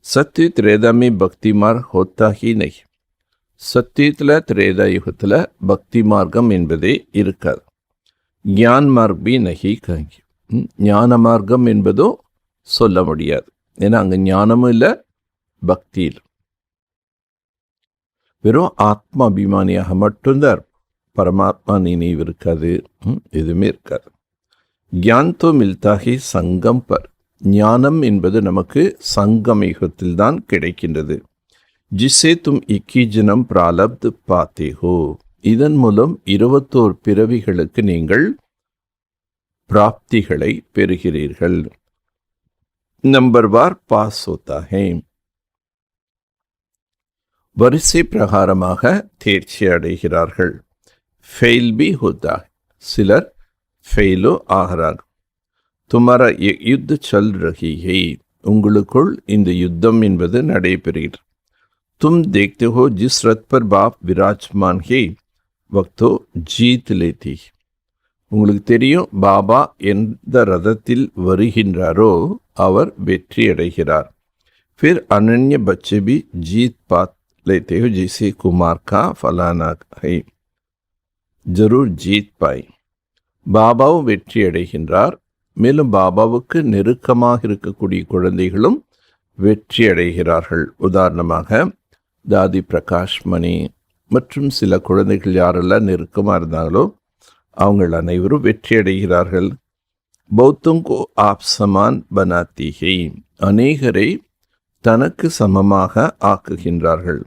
சத்திய திரேதாமே பக்தி மார்க் ஹோத்தாகி நை. சத்தியத்தில் திரேதா யுகத்தில் பக்தி மார்க்கம் என்பதே இருக்காது. ஞான் மார்க் பி நகி கங்கி. ஞான மார்க்கம் என்பதோ சொல்ல முடியாது. ஏன்னா அங்கே ஞானமும் இல்லை, பக்தியில் வெறும் ஆத்மா அபிமானியாக மட்டும்தான். பரமாத்மா நினைவு இருக்காது, எதுவுமே இருக்காது. ज्ञान तो मिलता है संगम पर. ஞானம் என்பது நமக்கு சங்கம் யுகத்தில் தான் கிடைக்கின்றது. जिससे तुम 21 जन्म प्रारब्ध पाते हो. இதன் மூலம் 21 பிறவிகளுக்கு நீங்கள் பிராப்திகளை பெறுகிறீர்கள். नंबर वार पास होता है. வரிசை பிரகாரமாக தேர்ச்சி அடைகிறார்கள். ஃபெயில் பி ஹோதா. சிலர் ஃபெயிலோ ஆகிறார். துமாரா யுத்த சல் ரஹி ஹை. உங்களுக்குள் இந்த யுத்தம் என்பது நடைபெறுகிறது. तुम देखते हो जिस रथ पर बाप विराजमान है वक्तो जीत लेती. உங்களுக்கு தெரியும், பாபா எந்த ரதத்தில் வருகின்றாரோ அவர் வெற்றி அடைகிறார். फिर अनन्य बच्चे भी जीत पा लेते हो, जैसे कुमार का फलाना है. जरूर जीत पाए. பாபாவும் வெற்றி அடைகின்றார். மேலும் பாபாவுக்கு நெருக்கமாக இருக்கக்கூடிய குழந்தைகளும் வெற்றி அடைகிறார்கள். உதாரணமாக தாதி பிரகாஷ் மணி மற்றும் சில குழந்தைகள் யாரெல்லாம் நெருக்கமாக இருந்தாங்களோ அவங்கள் அனைவரும் வெற்றி அடைகிறார்கள். பௌத்தங்கோ ஆப் சமான் பனாத்தி ஹை. அநேகரை தனக்கு சமமாக ஆக்குகின்றார்கள்.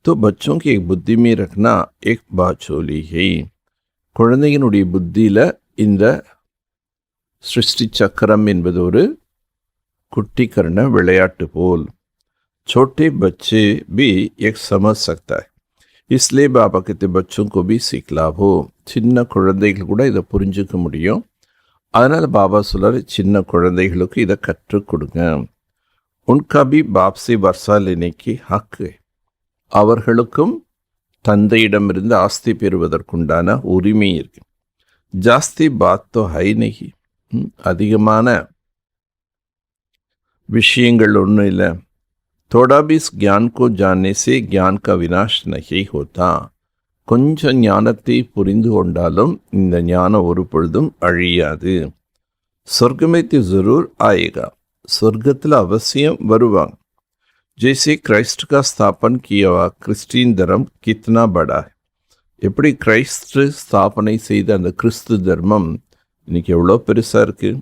तो बच्चों की एक बुद्धि में रखना एक बाचोली है. குழந்தையினுடைய புத்தியில் இந்த சிருஷ்டி சக்கரம் என்பது ஒரு குட்டிக்கரண விளையாட்டு போல். छोटे बच्चे भी एक समझ सकता है, इसलिए बाबा कहते बच्चों को भी सिखलाओ. சின்ன குழந்தைகள் கூட இதை புரிஞ்சுக்க முடியும். அதனால் பாபா சொல்றாரு, சின்ன குழந்தைகளுக்கு இதை கற்றுக் கொடுங்க. उनका भी बाप से वर्षा लेने की हक है. அவர்களுக்கும் தந்தையிடமிருந்து ஆஸ்தி பெறுவதற்குண்டான உரிமை இருக்கு. ஜாஸ்தி பாத்தோ ஹை நஹி. அதிகமான விஷயங்கள் ஒன்றும் இல்லை. थोड़ा भी इस ज्ञान को जानने से ज्ञान का विनाश नहीं होता. கொஞ்சம் ஞானத்தை புரிந்து கொண்டாலும் இந்த ஞானம் ஒரு பொழுதும் அழியாது. சொர்க்கமே தி ஜரூர் ஆயேகா. சொர்க்கத்தில் அவசியம் வருவாங்க. जैसे क्राइस्ट का स्थापन किया हुआ क्रिस्टीन धर्म कितना बड़ा है. எப்படி கிரைஸ்ட் ஸ்தாபனை செய்த அந்த கிறிஸ்து தர்மம் இன்னைக்கு எவ்வளோ பெருசாக இருக்குது.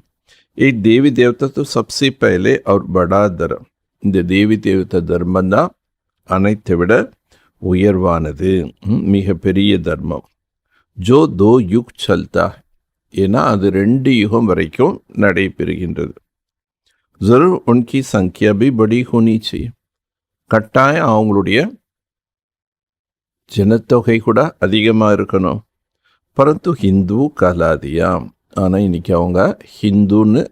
ये देवी देवता तो सबसे पहले और बड़ा धर्म. இந்த தேவி தேவதா தர்மம் தான் அனைத்தை விட உயர்வானது, மிக பெரிய தர்மம். ஜோ தோ யுக் சல்தா. ஏன்னா அது 2 யுகம் வரைக்கும் நடைபெறுகின்றது. ஜரூர் உன்கி சங்கியா பி படி ஹோனி चाहिए. கட்டாயம் அவங்களுடைய ஜனத்தொகை கூட அதிகமாக இருக்கணும். பரந்து ஹிந்து கலாதியா, ஆனால் இன்னைக்கு அவங்க ஹிந்துன்னு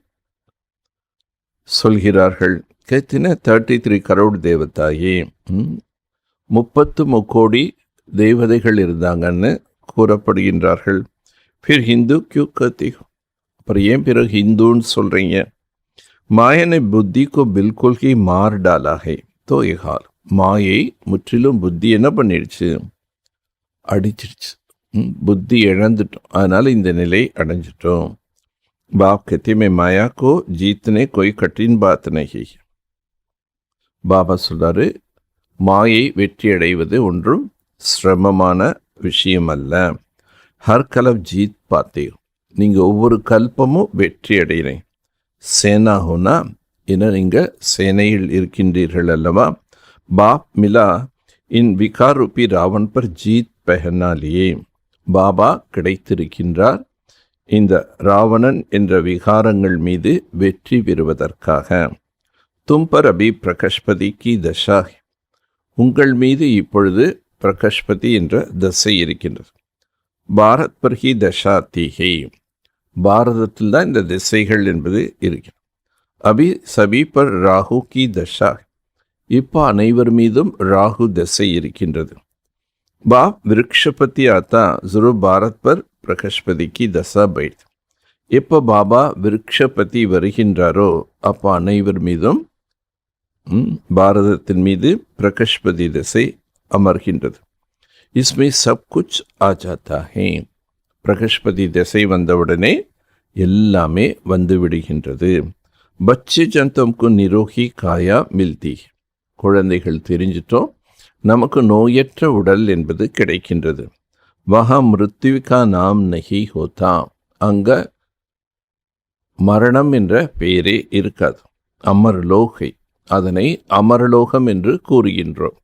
சொல்கிறார்கள். कहते 33 கரோடு தேவதாயே, 33 கோடி தேவதைகள் இருந்தாங்கன்னு கூறப்படுகின்றார்கள். फिर हिंदू क्यों कहती हो? அப்புறம் ஏன் பிறகு ஹிந்துன்னு சொல்கிறீங்க? माया ने बुद्धि को बिल्कुल ही मार डाला है. तो ये हाल, மாயை முற்றிலும் புத்தி என்ன பண்ணிடுச்சு? அடிச்சிடுச்சு. புத்தி இழந்துட்டோம், அதனால இந்த நிலை அடைஞ்சிட்டோம். बाप कहते मैं माया को जीतने कोई कठिन बात नहीं. பாபா சொல்றாரு, மாயை வெற்றி அடைவது ஒன்றும் சிரமமான விஷயம் அல்ல. ஹர் கலப் ஜீத் பாத்தே, நீங்கள் ஒவ்வொரு கல்பமும் வெற்றி அடைகிறேன். சேனா ஹோனா, என நீங்கள் சேனையில் இருக்கின்றீர்கள் அல்லவா. பாப் மிலா இன் விகார் ரூபி ராவன் பர் ஜீத் பெஹனாலியே, பாபா கிடைத்திருக்கின்றார் இந்த ராவணன் என்ற விகாரங்கள் மீது வெற்றி பெறுவதற்காக. தும்பர் அபி பிரகஸ்பதி கி தசா, உங்கள் மீது இப்பொழுது பிரகஸ்பதி என்ற தசை இருக்கின்றது. பாரத் பர் ஹி தசா தீஹை, பாரதத்தில் தான் இந்த திசைகள் என்பது இருக்கிறது. அபி சபி பர் ராகு கி தசா, இப்போ அனைவர் மீதும் ராகு திசை இருக்கின்றது. பாப் விருக்ஷபதி ஆத்தா ஜுரு பாரத் பர் பிரகஸ்பதி கி தசா பைட், எப்போ பாபா விருக்ஷபதி வருகின்றாரோ அப்போ அனைவர் மீதும் பாரதத்தின் மீது பிரகஸ்பதி திசை அமர்கின்றது. இஸ்மே சப் குச் ஆ ஜாத்தா ஹே, பிரகஸ்பதி திசை வந்தவுடனே எல்லாமே வந்து விடுகின்றது. பச்சை ஜந்தம்க்கு நிரோகி காயா மில்தி, குழந்தைகள் தெரிஞ்சிட்டோம், நமக்கு நோயற்ற உடல் என்பது கிடைக்கின்றது. வஹா மிருத்யுகா நாம் நஹி ஹோதா, அங்க மரணம் என்ற பெயரே இருக்காது. அமர்லோகை, அதனை அமரலோகம் என்று கூறுகின்றோம்.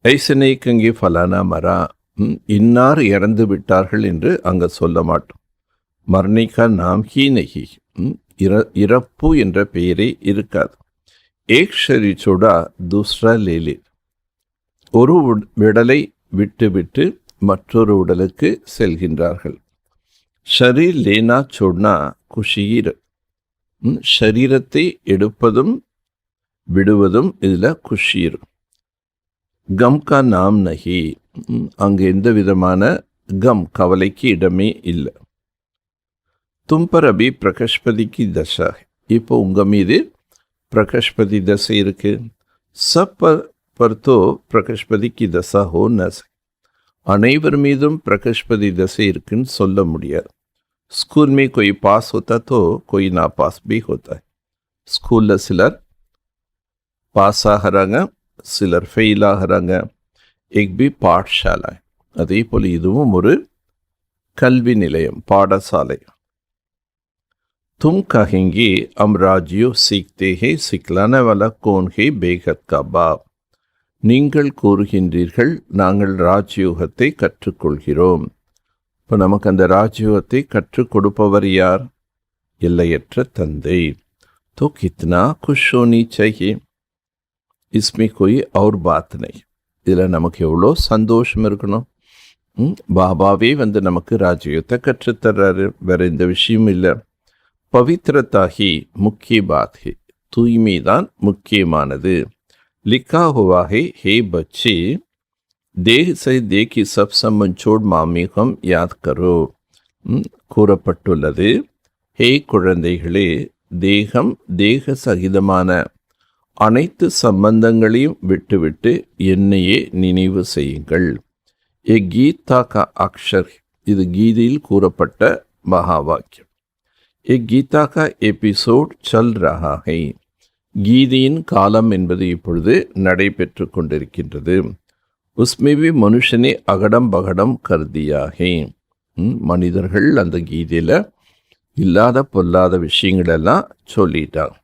ஐசனை கங்கி ஃபலானா மரா, இன்னார் இறந்து விட்டார்கள் என்று அங்க சொல்ல மாட்டோம். மரணிக்கா நாம் ஹீ நஹி, இறப்பு என்ற பெயரே இருக்காது. ஏக் ஷரீச்சோடா தூஸ்ரா லேலே, ஒரு விடலை விட்டு மற்றொரு உடலுக்கு செல்கின்றார்கள். ஷரீர் லேனா சோட்னா குஷீர், ஷரீரத்தை எடுப்பதும் விடுவதும் இதில் குஷீர். கம் கா நாம் நஹி, அங்கு எந்த விதமான கம் கவலைக்கு இடமே இல்லை. தும்பர் அபி பிரகஸ்பதிக்கு தசா, இப்போ உங்கள் மீது பிரகஸ்பதி தசை இருக்கு. சப் பர்தோ பிரகஸ்பதிக்கு தசா ஹோ ந, அனைவர் மீதும் பிரகஸ்பதி தசை இருக்குன்னு சொல்ல முடியாது. स्कूल में कोई पास होता तो कोई नापास भी होता है. ஸ்கூலில் சிலர் பாஸ் ஆகிறாங்க, சிலர் ஃபெயில் ஆகிறாங்க. எக் பி பாட்ஷாலா, அதே போல் இதுவும் ஒரு கல்வி நிலையம், பாடசாலை. தும் கஹெங்கி அம் ராஜ்யோ சீக்தே ஹே, சிக்லான வாலா கோன் ஹே பேகத் கா பாப், நீங்கள் கூறுகின்றீர்கள் நாங்கள் ராஜ்யோகத்தை கற்றுக்கொள்கிறோம். இப்போ நமக்கு அந்த ராஜ்யோகத்தை கற்றுக் கொடுப்பவர் யார்? எல்லையற்ற தந்தை. तो कितना खुश होनी चाहिए, इसमें कोई और बात नहीं. இதில் நமக்கு எவ்வளோ சந்தோஷம் இருக்கணும். பாபாவே வந்து நமக்கு ராஜ்யோகத்தை கற்றுத்தர்றாரு, வேற எந்த விஷயமும் இல்லை. பவித்ரதாகி முக்கிய பாத் ஹே, தூய்மை தான் முக்கியமானது. लिखा हुआ है, हे बच्चे देह से देह की सब संबंध छोड़ मामीகம் याद करो. கூறப்பட்டுள்ளது, ஹே குழந்தைகளே, தேகம் தேக சகிதமான அனைத்து சம்பந்தங்களையும் விட்டுவிட்டு என்னையே நினைவு செய்யுங்கள். ஏ கீதா கா அக்ஷர், இது கீதையில் கூறப்பட்ட மகா வாக்கியம். ஏ கீதா கா எபிசோட் சல் ரஹா ஹை, கீதையின் காலம் என்பது இப்பொழுது நடைபெற்று கொண்டிருக்கின்றது. உஸ்மேவி மனுஷனே அகடம் பகடம் கருதியாகே, மனிதர்கள் அந்த கீதையில் இல்லாத பொல்லாத விஷயங்களெல்லாம் சொல்லிட்டாங்க.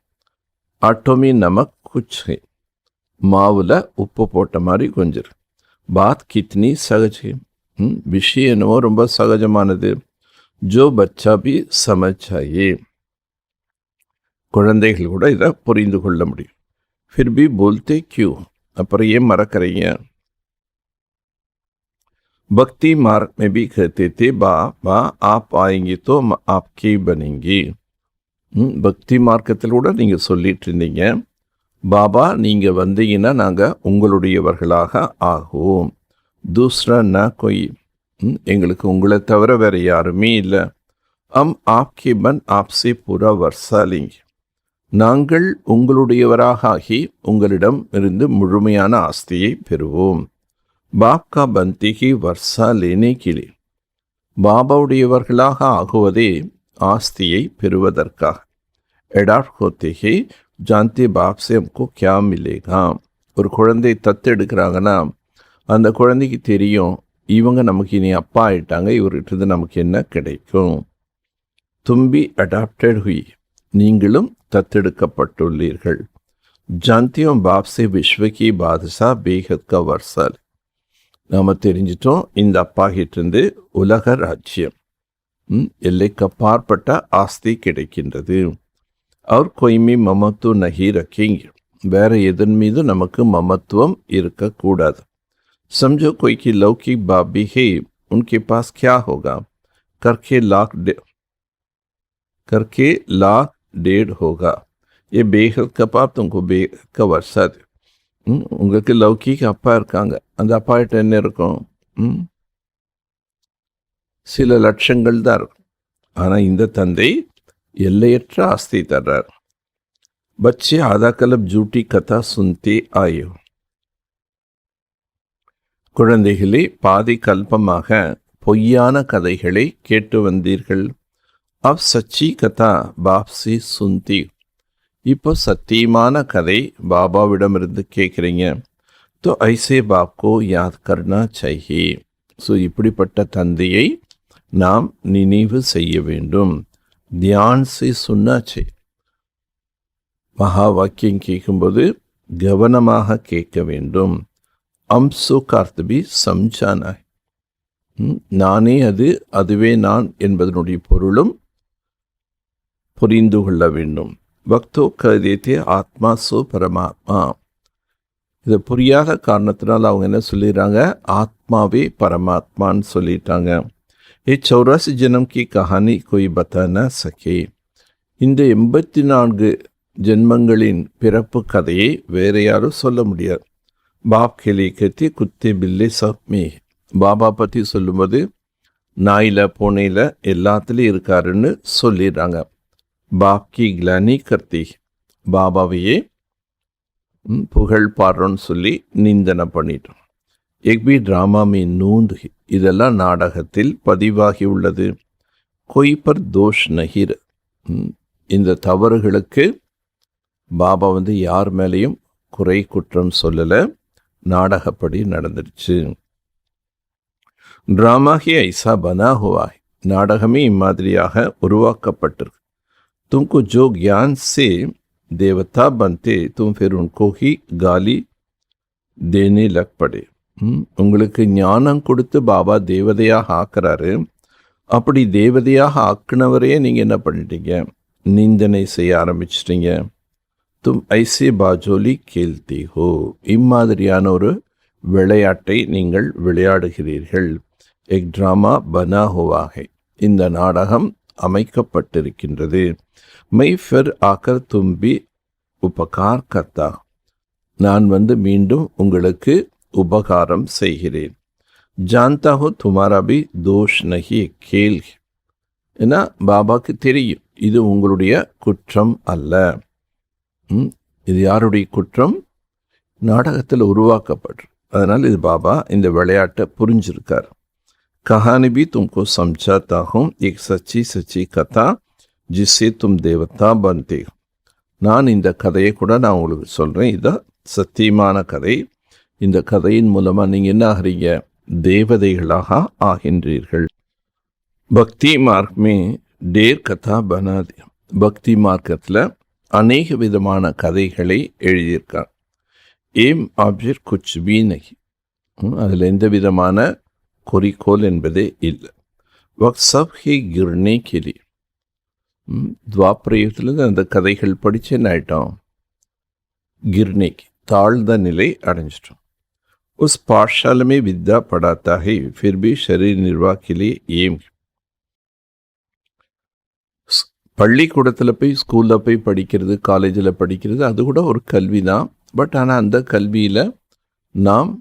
ஆட்டோமி நமக் குச் ஹே, மாவில் உப்பு போட்ட மாதிரி கொஞ்சம். பாத் கித்னி சகஜ் ஹே, விஷயம் என்னவோ ரொம்ப சகஜமானது. ஜோ பச்சா பி சமச்சாயே, குழந்தைகள் கூட இதை புரிந்து கொள்ள முடியும். ஃபிர் பி போல்தே கியூ, அப்புறம் ஏன் மறக்கிறீங்க? भक्ति मार्ग में भी कहते थे बाबा आप आएंगे तो हम आपके बनेंगे. பக்தி மார்க்கத்தில் கூட நீங்கள் சொல்லிட்டு இருந்தீங்க, பாபா நீங்கள் வந்தீங்கன்னா நாங்கள் உங்களுடையவர்களாக ஆகுவோம். தூஸ்ரா ந கொய், எங்களுக்கு உங்களை தவிர வேறு யாருமே இல்லை. ஆப்கே பன் ஆப்சே பூரா வர்சாலிங்க, நாங்கள் உங்களுடையவராக ஆகி உங்களிடம் இருந்து முழுமையான ஆஸ்தியை பெறுவோம். பாப்கா பந்திகி வர்சா லேனே கிளி, பாபாவுடையவர்களாக ஆகுவதே ஆஸ்தியை பெறுவதற்காக. எடாட் ஹோத்தேகி ஜான்தே பாப் சே ஹம்கோ கியா மிலேகா, ஒரு குழந்தை தத்தெடுக்கிறாங்கன்னா அந்த குழந்தைக்கு தெரியும் இவங்க நமக்கு இனி அப்பா ஆயிட்டாங்க, இவர்கிட்ட நமக்கு என்ன கிடைக்கும். தும்பி அடாப்டட் ஹுய், நீங்களும் தத்தெடுக்கப்பட்டுள்ளீர்கள். ஜான்தியோம் பாப் சே விஸ்வகி பாதுஷா பேகத் கா வர்சால், நாம் தெரிஞ்சிட்டோம் இந்த அப்பா கிட்டேருந்து உலக ராஜ்யம், எல்லைக்கு அப்பாற்பட்ட ஆஸ்தி கிடைக்கின்றது. அவர் கொய்மி மமத்து நகி ரக்கிங்க, வேற எதன் மீது நமக்கு மமத்துவம் இருக்கக்கூடாது. समझो कोई की लौकिक बाप भी है, उनके पास क्या होगा, करके लाख डेढ़ होगा. ये बेहद का पाप तुमको बेहद का वर्षा दे. உங்களுக்கு லௌகிக் அப்பா இருக்காங்க, அந்த அப்பா கிட்ட என்ன இருக்கும், சில லட்சங்கள் தான் இருக்கும். ஆனால் இந்த தந்தை எல்லையற்ற ஆஸ்தி தர்றார். பச்சே ஆதா கலப் ஜூட்டி கதா சுன்தே ஆயோ, குழந்தைகளே பாதி கல்பமாக பொய்யான கதைகளை கேட்டு வந்தீர்கள். அப் சச்சி கதா பாப்சி சுந்தி, இப்போ சத்தியமான கதை பாபாவிடமிருந்து கேட்குறீங்க. தோ ஐசே பாப்கோ யாத் கர்னா சாஹியே, ஸோ இப்படிப்பட்ட தந்தையை நாம் நினைவு செய்ய வேண்டும். தியான் சே சுன்னா செய், மகா வாக்கியம் கேட்கும்போது கவனமாக கேட்க வேண்டும். அம்சு கார்த்தபி சம்சானா, நானே அது, அதுவே நான் என்பதனுடைய பொருளும் புரிந்து கொள்ள வேண்டும். பக்தோ கதேத்தே ஆத்மா சோ பரமாத்மா, இதை புரியாத காரணத்தினால் அவங்க என்ன சொல்லிடுறாங்க, ஆத்மாவே பரமாத்மான்னு சொல்லிட்டாங்க. ஏ 84 ஜென்மம் கி கஹானி கோய் பத்தான சகே, இந்த 84 ஜென்மங்களின் பிறப்பு கதையை வேற யாரும் சொல்ல முடியாது. பாப் கேலி கத்தி குத்தே பில்லே சப்மே, பாபா பற்றி சொல்லும்போது நாயில் பூனையில் எல்லாத்துலேயும் இருக்காருன்னு சொல்லிடுறாங்க. பாப் கி கிளானி கர்த்தி, பாபாவையே புகழ் பாடுறோன்னு சொல்லி நிந்தனை பண்ணிட்டோம். எக்பி ட்ராமா மீ நூந்து, இதெல்லாம் நாடகத்தில் பதிவாகி உள்ளது. கொய் பர் தோஷ் நஹீர், இந்த தவறுகளுக்கு பாபா யார் மேலேயும் குறை குற்றம் சொல்லலை, நாடகப்படி நடந்துருச்சு. ட்ராமா ஹி ஐசா பனா ஹுவா, நாடகமே இம்மாதிரியாக உருவாக்கப்பட்டிருக்கு. तुमको जो ज्ञान से देवता बनते तुम फिर उनको ही गाली देने लग पड़े. உங்களுக்கு ஞானம் கொடுத்து பாபா தேவதையாக ஆக்குறாரு, அப்படி தேவதையாக ஆக்குனவரையே நீங்கள் என்ன பண்ணிட்டீங்க, நிந்தனை செய்ய ஆரம்பிச்சிட்டீங்க. தும் ஐசே பாஜோலி கேள்தி ஹோ, இம்மாதிரியான ஒரு விளையாட்டை நீங்கள் விளையாடுகிறீர்கள். எக் ட்ராமா பனா ஹுவாகை, இந்த நாடகம் அமைக்கப்பட்டிருக்கின்றது. மை ஃபிர் ஆக்கர் தும்பி உபகார் கர்த்தா, நான் மீண்டும் உங்களுக்கு உபகாரம் செய்கிறேன். ஜான்தா ஹோ துமாரா பி தோஷ் நஹி கேல், ஏன்னா பாபாக்கு தெரியும் இது உங்களுடைய குற்றம் அல்ல. இது யாருடைய குற்றம், நாடகத்தில் உருவாக்கப்பட்டு, அதனால் இது பாபா இந்த விளையாட்டை புரிஞ்சிருக்கார். कहानी भी तुमको समझाता हूँ, एक सच्ची सच्ची कथा जिससे तुम देवता बनते हो. நான் இந்த கதையை கூட நான் உங்களுக்கு சொல்கிறேன், இதான் சத்தியமான கதை. இந்த கதையின் மூலமாக நீங்கள் என்ன ஆகிறீங்க, தேவதைகளாக ஆகின்றீர்கள். பக்தி மார்க்மே டேர் கதா பனாதி, பக்தி மார்க்கத்தில் அநேக விதமான கதைகளை எழுதியிருக்காங்க. ஏம் ஆப்ஜெக்ட் குச் பி நகி, அதில் எந்த விதமான குறிக்கோள் என்பதே இல்லை. வக் சப் ஹி கிர்னே கிளி, துவாப்ரயுகத்திலேருந்து அந்த கதைகள் படித்து என்ன ஆயிட்டோம், கிர்னேக்கு தாழ்ந்த நிலை அடைஞ்சிட்டோம். उस पाठशाला में विद्या पढ़ाता है, फिर भी शरीर निर्वाह के लिए एम. பள்ளிக்கூடத்தில் போய் ஸ்கூலில் போய் படிக்கிறது, காலேஜில் படிக்கிறது, அது கூட ஒரு கல்வி தான். பட் ஆனால் அந்த கல்வியில் நாம்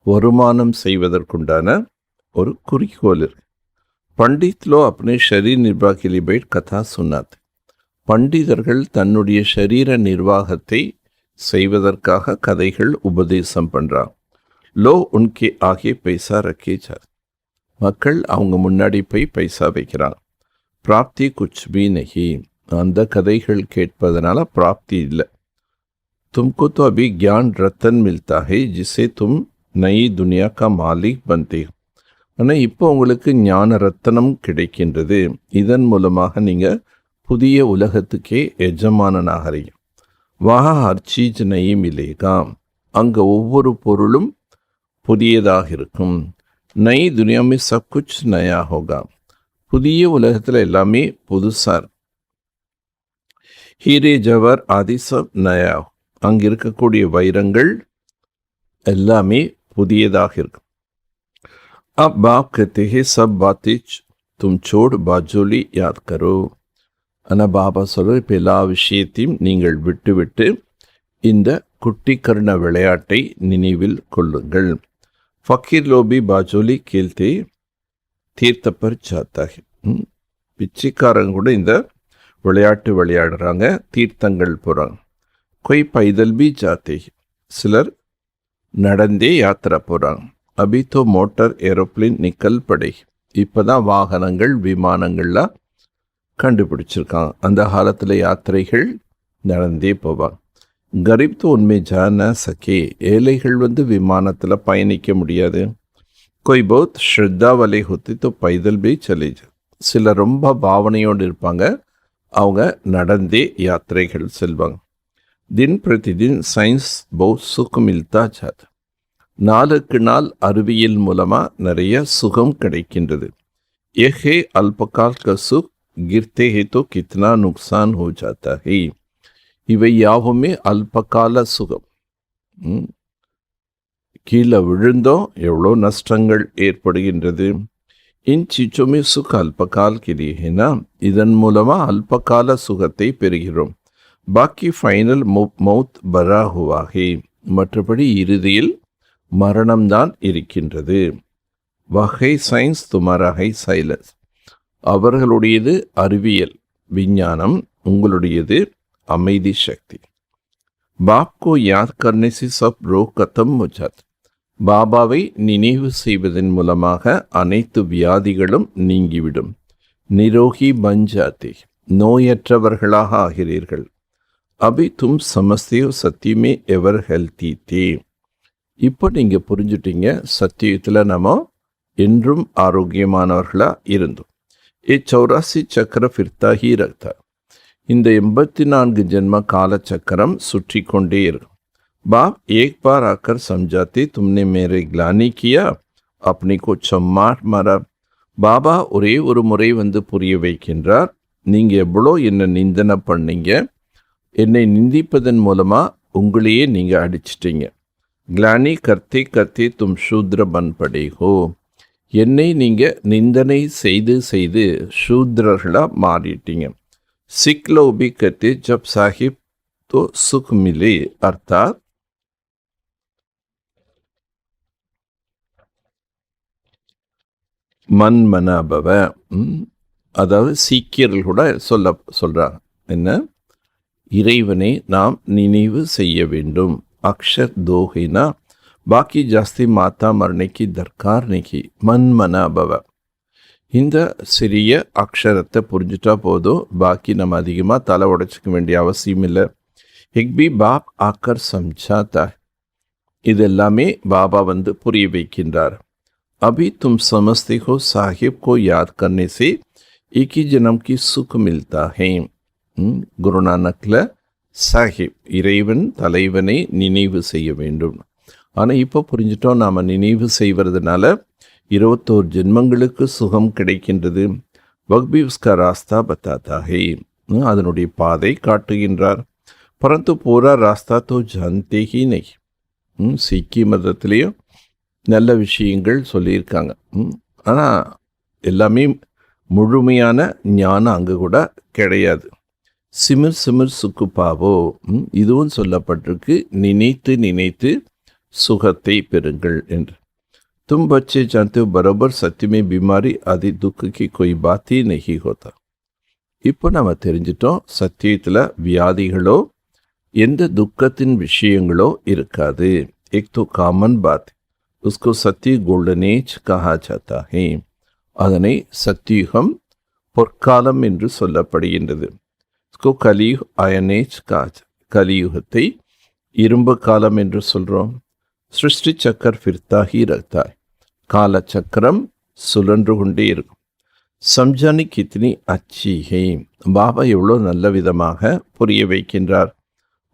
வருமானம் செய்வதற்குண்டான ஒரு குறிக்கோள் இருக்கு. பண்டித் லோ அப்னே ஷரீர் நிர்வாக கே லியே பைட் கதா சுன்னாத். பண்டிதர்கள் தன்னுடைய ஷரீர நிர்வாகத்தை செய்வதற்காக கதைகள் உபதேசம் பண்ணுறாங்க. லோ உன்கே ஆகே பைசா ரக்கே சார். மக்கள் அவங்க முன்னாடி போய் பைசா வைக்கிறாங்க. பிராப்தி குச் பி நஹி. அந்த கதைகள் கேட்பதனால பிராப்தி இல்லை. तुमको तो अभी ज्ञान रतन मिलता है जिससे तुम नई दुनिया का मालिक बनते हो. ஆனால் இப்போ உங்களுக்கு ஞான ரத்தனம் கிடைக்கின்றது. இதன் மூலமாக நீங்கள் புதிய உலகத்துக்கே எஜமானனாகிறீங்க. வஹா ஹர் சீஸ் நஹி மிலேகா. அங்கே ஒவ்வொரு பொருளும் புதியதாக இருக்கும். நய் துனியாமே சப் குச் நயா ஹோகா. புதிய உலகத்தில் எல்லாமே புதுசாக. ஹீரே ஜவர் ஆதி சப் நயா. அங்கே இருக்கக்கூடிய வைரங்கள் எல்லாமே புதியதாக இருக்கும். अब बाप कहते हैं सब बातें तुम छोड़ बाजोली याद करो. ஆனால் பாபா சொல்கிற இப்போ எல்லா விஷயத்தையும் நீங்கள் விட்டு விட்டு இந்த குட்டிக்கர்ண விளையாட்டை நினைவில் கொள்ளுங்கள். ஃபக்கீர் லோபி பாஜோலி கேள்த்தே தீர்த்தப்பர் சாத்தாக. பிச்சைக்காரங்க கூட இந்த விளையாட்டு விளையாடுறாங்க, தீர்த்தங்கள் போகிறாங்க. कोई पैदल भी जाते हैं. சிலர் நடந்தே யாத்திரை போகிறாங்க. अभी तो मोटर एरोप्लेन निकल पड़े. இப்போ தான் வாகனங்கள் விமானங்கள்லாம் கண்டுபிடிச்சிருக்காங்க. அந்த காலத்தில் யாத்திரைகள் நடந்தே போவாங்க. கரீப் तो उनमें जा न सके. ஏழைகள் விமானத்தில் பயணிக்க முடியாது. कोई बहुत श्रद्धा वाले होते तो पैदल भी चले जा. சிலர் ரொம்ப பாவனையோடு இருப்பாங்க, அவங்க நடந்தே யாத்திரைகள் செல்வாங்க. दिन प्रतिदिन साइंस बहुत सुख मिलता जाता. நாளுக்கு நாள் அறிவியல் மூலமாக நிறைய சுகம் கிடைக்கின்றது. ஏஹே அல்பகால் க சுக் கிர்த்தே ஹே தோ கித்னா நுக்சான் ஹோ ஜாத்தா ஹே. இவை யாவுமே அல்பகால சுகம். கீழே விழுந்தோம் எவ்வளோ நஷ்டங்கள் ஏற்படுகின்றது. இன் சீச்சோமே சுக் அல்பகால் கிரியேனா. இதன் மூலமாக அல்பகால சுகத்தை பெறுகிறோம். பாக்கி ஃபைனல் மௌத் பரா ஹுவாஹே. மற்றபடி இறுதியில் மரணம்தான் இருக்கின்றது. வகை சயின்ஸ் துமரகை சைலன்ஸ். அவர்களுடையது அறிவியல் விஞ்ஞானம், உங்களுடையது அமைதி சக்தி. பாப்கோ யாத் கர்னே சி சப் ரோக் கத்தம் முஜாத். பாபாவை நினைவு செய்வதன் மூலமாக அனைத்து வியாதிகளும் நீங்கிவிடும். நிரோகி பஞ்சாத்தே. நோயற்றவர்களாக ஆகிறீர்கள். அபி தும் சமஸ்தேவ் சத்தியமே எவர் ஹெல்த்தி தே. இப்போ நீங்கள் புரிஞ்சுட்டீங்க, சத்தியத்தில் நம்ம என்றும் ஆரோக்கியமானவர்களாக இருந்தோம். ஏ 84 சக்கர ஃபிர்தா ஹீ ரக்தா. இந்த 84 ஜென்ம கால சக்கரம் சுற்றி கொண்டே இருக்கும். பாப் ஏக் பார் ஆக்கர் சம்ஜாத்தே தும்னே மேரே கிளானி கியா அப்பனே கோ சம்மாட் மாரா. பாபா ஒரே ஒரு முறை புரிய வைக்கின்றார். நீங்கள் எவ்வளோ என்னை நிந்தனை பண்ணீங்க, என்னை நிந்திப்பதன் மூலமாக உங்களையே நீங்கள் அடிச்சிட்டீங்க. கிளானி கர்த்தே கர்த்தே தும் சூத்ர பன் படேகோ. என்னை நீங்கள் நிந்தனை செய்து செய்து சூத்ரர்களாக மாறிட்டீங்க. சிக்லோ பி கர்த்தே ஜப் சாஹிப் தோ சுக் மிலே. அர்த்தாத் மன் மனாபவ. அதாவது சீக்கியர்கள் கூட சொல்கிறாங்க என்ன, இறைவனை நாம் நினைவு செய்ய வேண்டும். அக்ஷர் தோஹினா பாக்கி ஜாஸ்தி மாத்தா மரணைக்கு தர்கார் நெகி. மன் மனாபவ. இந்த சிறிய அக்ஷரத்தை புரிஞ்சுட்டா போதும், பாக்கி நம்ம அதிகமாக தலை உடைச்சிக்க வேண்டிய அவசியம் இல்லை. எக்பி பாப் ஆக்கர் சம்ஜாத்தா. இது எல்லாமே பாபா புரிய வைக்கின்றார். अभी तुम समझते हो साहिब को याद करने से एक ही जन्म की सुख मिलता है. குருநானக்கில் சாஹிப் இறைவன் தலைவனை நினைவு செய்ய வேண்டும். ஆனால் இப்போ புரிஞ்சிட்டோம், நாம் நினைவு செய்வதனால 21 ஜென்மங்களுக்கு சுகம் கிடைக்கின்றது. வக்பி உஸ்கா ராஸ்தா பத்தாத்தா ஹே. அதனுடைய பாதை காட்டுகின்றார். பரந்து பூரா ராஸ்தா தோ ஜான்தே ஹி நஹி. சீக்கிய மதத்துலேயும் நல்ல விஷயங்கள் சொல்லியிருக்காங்க. ஆனால் எல்லாமே முழுமையான ஞானம் அங்கே கூட கிடையாது. சிமிர் சிமிர் சுக்குப்பாவோ, இதுவும் சொல்லப்பட்டிருக்கு, நினைத்து நினைத்து சுகத்தை பெறுங்கள் என்று. तुम बच्चे जानते हो बराबर सत्य में बीमारी आदि दुख की कोई बात ही नहीं होता. இப்போ நம்ம தெரிஞ்சிட்டோம், சத்தியத்தில் வியாதிகளோ எந்த துக்கத்தின் விஷயங்களோ இருக்காது. एक तो कामन बात उसको सत्य गोल्डन एज कहा जाता है. அதனை சத்தியுகம் பொற்காலம் என்று சொல்லப்படுகின்றது. इसको कलियुग आयन एज कहा, கலியுகத்தை இரும்பு காலம் என்று சொல்கிறோம். சிருஷ்டி சக்கர் ஃபிர்தா ஹி ரஹ்தா, கால சக்கரம் சுழன்று கொண்டே இருக்கும். சம்ஜானி கித்னி அச்சி ஹே, பாபா எவ்வளோ நல்ல விதமாக புரிய வைக்கின்றார்.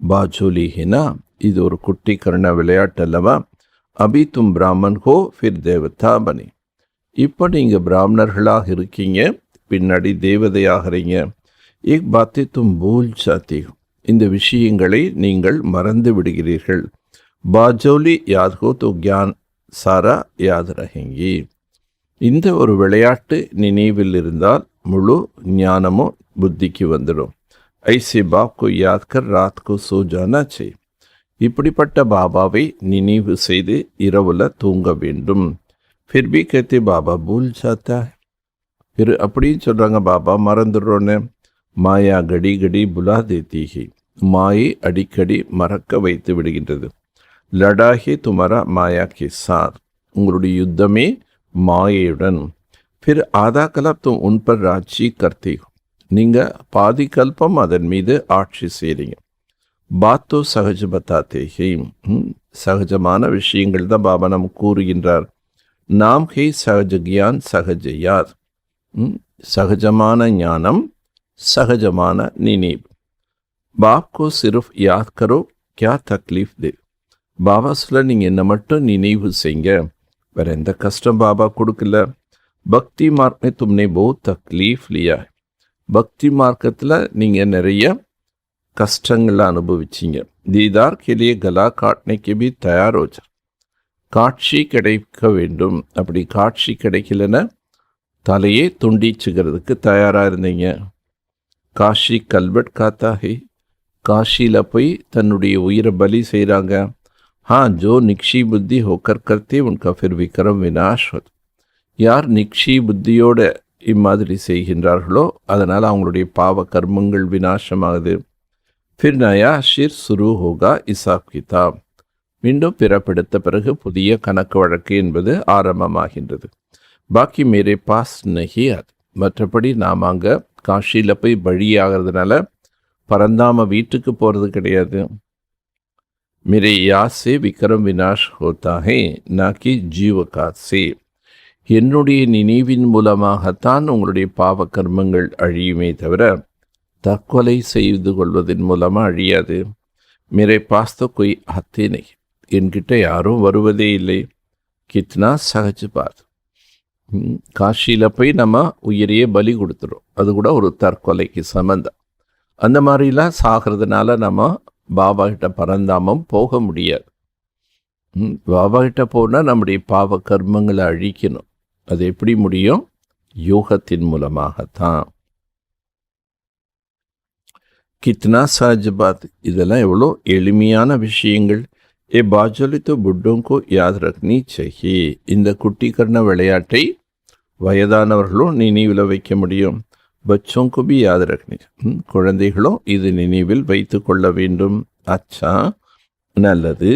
பாஜோலி ஹினா, இது ஒரு குட்டி கர்ண விளையாட்டு அல்லவா. அபி தும் பிராமன் ஹோ ஃபிர் தேவதா பனி, இப்போ நீங்கள் பிராமணர்களாக இருக்கீங்க, பின்னாடி தேவதையாகிறீங்க. ஏக் பாத்தை தும் பூல் ஜாத்தி ஹோ, இந்த விஷயங்களை நீங்கள் மறந்து விடுகிறீர்கள். பாஜோலி யாத் ஹோ தோ கியான் சாரா யாத் ரஹேங்கி, இந்த ஒரு விளையாட்டு நினைவில் இருந்தால் முழு ஞானமும் புத்திக்கு வந்துடும். ஐசே பாப்கோ யாத்கர் ராத்கோ சோ ஜானா சே, இப்படிப்பட்ட பாபாவை நினைவு செய்து இரவுல தூங்க வேண்டும். ஃபிர் பி கஹத்தே பாபா பூல் ஜாத்தா ஹை, அப்படின்னு சொல்கிறாங்க பாபா மறந்துடுறோன்னு. மாயா கடி கடி புலா தேத்தி ஹி, மாயை அடிக்கடி மறக்க வைத்து விடுகின்றது. லடாஹே துமரா மாயா கே சாத், உங்களுடைய யுத்தமே மாயையுடன். फिर आधा कल्प तुम उन पर राज्य करते हो, நீங்கள் பாதி கல்பம் அதன் மீது ஆட்சி செய்கிறீங்க. பாத்தோ சகஜ பத்தாத்தே ஹே, சகஜமான விஷயங்கள் தான் பாபா நம்ம கூறுகின்றார். நாம் ஹே சகஜ கியான் சகஜ யாத், சகஜமான ஞானம் சகஜமான நினைவு. பாப்கோ சிர்ஃப் யாத் கரோ கியா தக்லீஃப் தே, பாபா சொல்ல நீங்கள் என்ன மட்டும் நினைவு செய்யுங்க, வேற எந்த கஷ்டம் பாபா கொடுக்கல. பக்தி மார்க் தும்னே बहुत तकलीफ लिया है, பக்தி மார்க்கத்தில் நீங்கள் நிறைய கஷ்டங்களை அனுபவிச்சிங்க. தீதார் के लिए गला काटने के भी तैयार हो जा, காட்சி கிடைக்க வேண்டும். அப்படி காட்சி கிடைக்கலன்னா தலையே துண்டிச்சுக்கிறதுக்கு தயாராக இருந்தீங்க. காஷி கல்வெட் காத்தா ஹே, காஷியில் போய் தன்னுடைய உயிரை பலி செய்கிறாங்க. हाँ जो निक्षी बुद्धि होकर करते उनका फिर विक्रम विनाश होता, யார் நிக்ஷி புத்தியோட இம்மாதிரி செய்கின்றார்களோ அதனால் அவங்களுடைய பாவ கர்மங்கள் விநாசமாகுது. ஃபிர் நயா ஷிர் சுரு ஹோகா இசாப் கிதாப், மீண்டும் பிறப்பெடுத்த பிறகு புதிய கணக்கு வழக்கு என்பது ஆரம்பமாகின்றது. பாக்கி மேரே பாஸ் நஹி அது, மற்றபடி நாம் அங்கே காஷியில் போய் பலியாகிறதுனால பரந்தாம வீட்டுக்கு போகிறது கிடையாது. मेरे याद से विक्रम विनाश होता है ना कि जीवकात से, என்னுடைய நினைவின் மூலமாகத்தான் உங்களுடைய பாவ கர்மங்கள் அழியுமே தவிர தற்கொலை செய்து கொள்வதன் மூலமாக அழியாது. மேரே பாஸ் தோ கோய் ஆத்தே நஹி, என்கிட்ட யாரும் வருவதே இல்லை. கித்னா சகஜ பாத், காஷியில் போய் நம்ம உயிரையே பலி கொடுத்துரும், அது கூட ஒரு தற்கொலைக்கு சம்பந்தம். அந்த மாதிரிலாம் சாகிறதுனால நம்ம பாபா கிட்ட பரந்தாமம் போக முடியாது. பாபா கிட்ட போனால் நம்முடைய பாவ கர்மங்களை அழிக்கணும். அது எப்படி முடியும்? யோகத்தின் மூலமாகத்தான். கித்னா சஹஜ் பாத், இதெல்லாம் எவ்வளோ எளிமையான விஷயங்கள். ஏ பாஜோலி தோ புட்டோங்கோ யாத் ரக்னி சஹியே, இந்த குட்டி கர்ண விளையாட்டை வயதானவர்களும் நினைவில் வைக்க முடியும். பச்சோங்கு பி யாத் ரக்னி, குழந்தைகளும் இது நினைவில் வைத்து கொள்ள வேண்டும். அச்சா நல்லது.